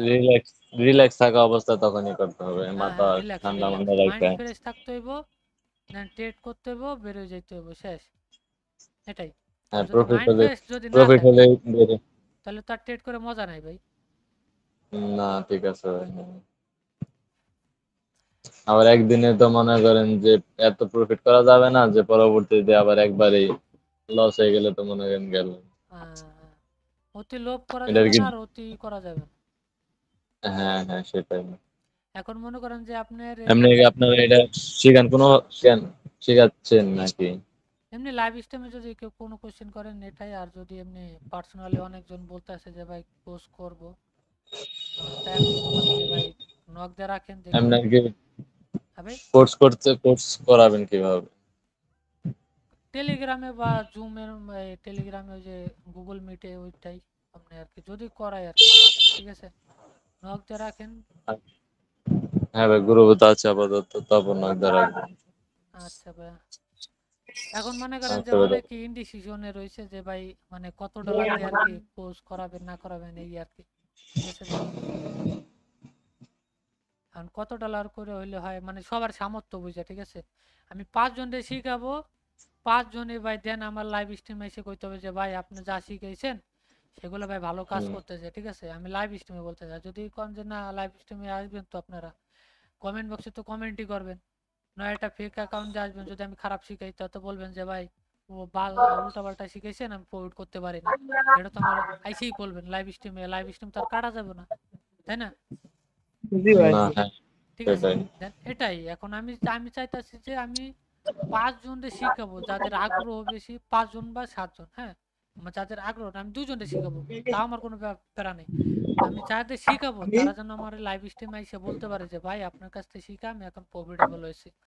রিল্যাক্স রিল্যাক্স থাকা অবস্থা তখনই করতে হবে, হ্যাঁ মাথা হ্যাঁ, রিল্যাক্স ঠান্ডা রিল্যাক্স, মাথা রাখতে। মাইন্ড ফ্রেশ থাকতে হইব, দেন ট্রেড করতে হইব, বেরোয় যেতে হইব, শেষ, এটাই। আর হ্যাঁ, যদি মাইন্ড ফ্রেশ যদি না প্রফিট থাকে হলে বেড়ে। তাহলে তার ট্রেড করে মজা নাই ভাই। না ঠিক আছে ভাই। আবার একদিনে তো মনে করেন যে এত প্রফিট করা যাবে না, যে পরবর্তীতে আবার একবারেই লস হয়ে গেলে তো মনে করেন গেল। হ্যাঁ, অতি লোভ করা এটার যাবে কি? না আর অতি করা যাবে না। হ্যাঁ হ্যাঁ, সেটাই। এখন মনে করেন যে আপনার এমনি কি আপনারা এটা শিখান কোনো শিখাচ্ছেন নাকি? এমনি লাইভ স্ট্রিমে যদি কেউ কোনো কোশ্চেন করেন এটাই, আর যদি এমনি পার্সোনালি অনেকজন বলতে আসে যে ভাই কোর্স করবো, তাই আমি বললাম যে ভাই নক দিয়ে রাখেন, দেখি। এমনি কি হ্যাঁ ভাই, কোর্স করাবেন কিভাবে? টেলিগ্রামে বা জুমের, টেলিগ্রামে ওই যে গুগল মিটে, ওইটাই আপনি আর কি যদি করাই আর কি, ঠিক আছে, নক দিয়ে রাখেন। হ্যাঁ ভাই, গ্রুপে তো আছে আপাতত, তারপর নক দিয়ে রাখবেন। আচ্ছা ভাই, এখন মনে করেন যে আচ্ছা ভাই। অনেক ইনডিসিশনে রয়েছে যে ভাই মানে কত ডলার দিয়ে আর কি কোর্স করাবেন না করাবেন, এই আর কি, ঠিক আছে ভাই। এখন কত ডলার করে হইলে হয়, মানে সবার সামর্থ্য বুঝে, ঠিক আছে। আমি 5 জনকে শিখাবো, 5 জনে ভাই দেন আমার লাইভ স্ট্রিমে এসে কইতে হবে যে ভাই আপনি যা শিখাইছেন সেগুলো ভাই ভালো কাজ হুম। করতেছে, ঠিক আছে, আমি লাইভ স্ট্রিমে বলতে চাই। যদি কোন যে না লাইভ স্ট্রিমে আসবেন তো আপনারা কমেন্ট বক্সে তো কমেন্টই করবেন, নয় একটা ফেক অ্যাকাউন্ট দিয়ে আসবেন, যদি আমি খারাপ শিখাই তা তো বলবেন যে ভাই ও উল্টাপাল্টা শিখাইছেন, আমি প্রফিট করতে পারি না। এটা তো আমার আইসেই বলবেন লাইভ স্ট্রিমে, লাইভ স্ট্রিম তো আর কাটা যাবে না, তাই না? জি ভাই। না, হ্যাঁ ঠিক আছে, সেটাই। দেন এটাই এখন আমি আমি চাইতেছি যে আমি 5 জনকে শিখাবো যাদের আগ্রহ বেশি, 5 জন বা 7 জন, হ্যাঁ, যাদের আগ্রহ না, আমি 2 জনকে শিখাবো, তাও আমার কোনো প্যারা নেই। তো আমি যাদের শিখাবো তারা যেন আমার লাইভ স্ট্রিমে এসে বলতে পারে যে ভাই আপনার কাছ থেকে শিখা আমি এখন প্রফিটেবল হয়েছি।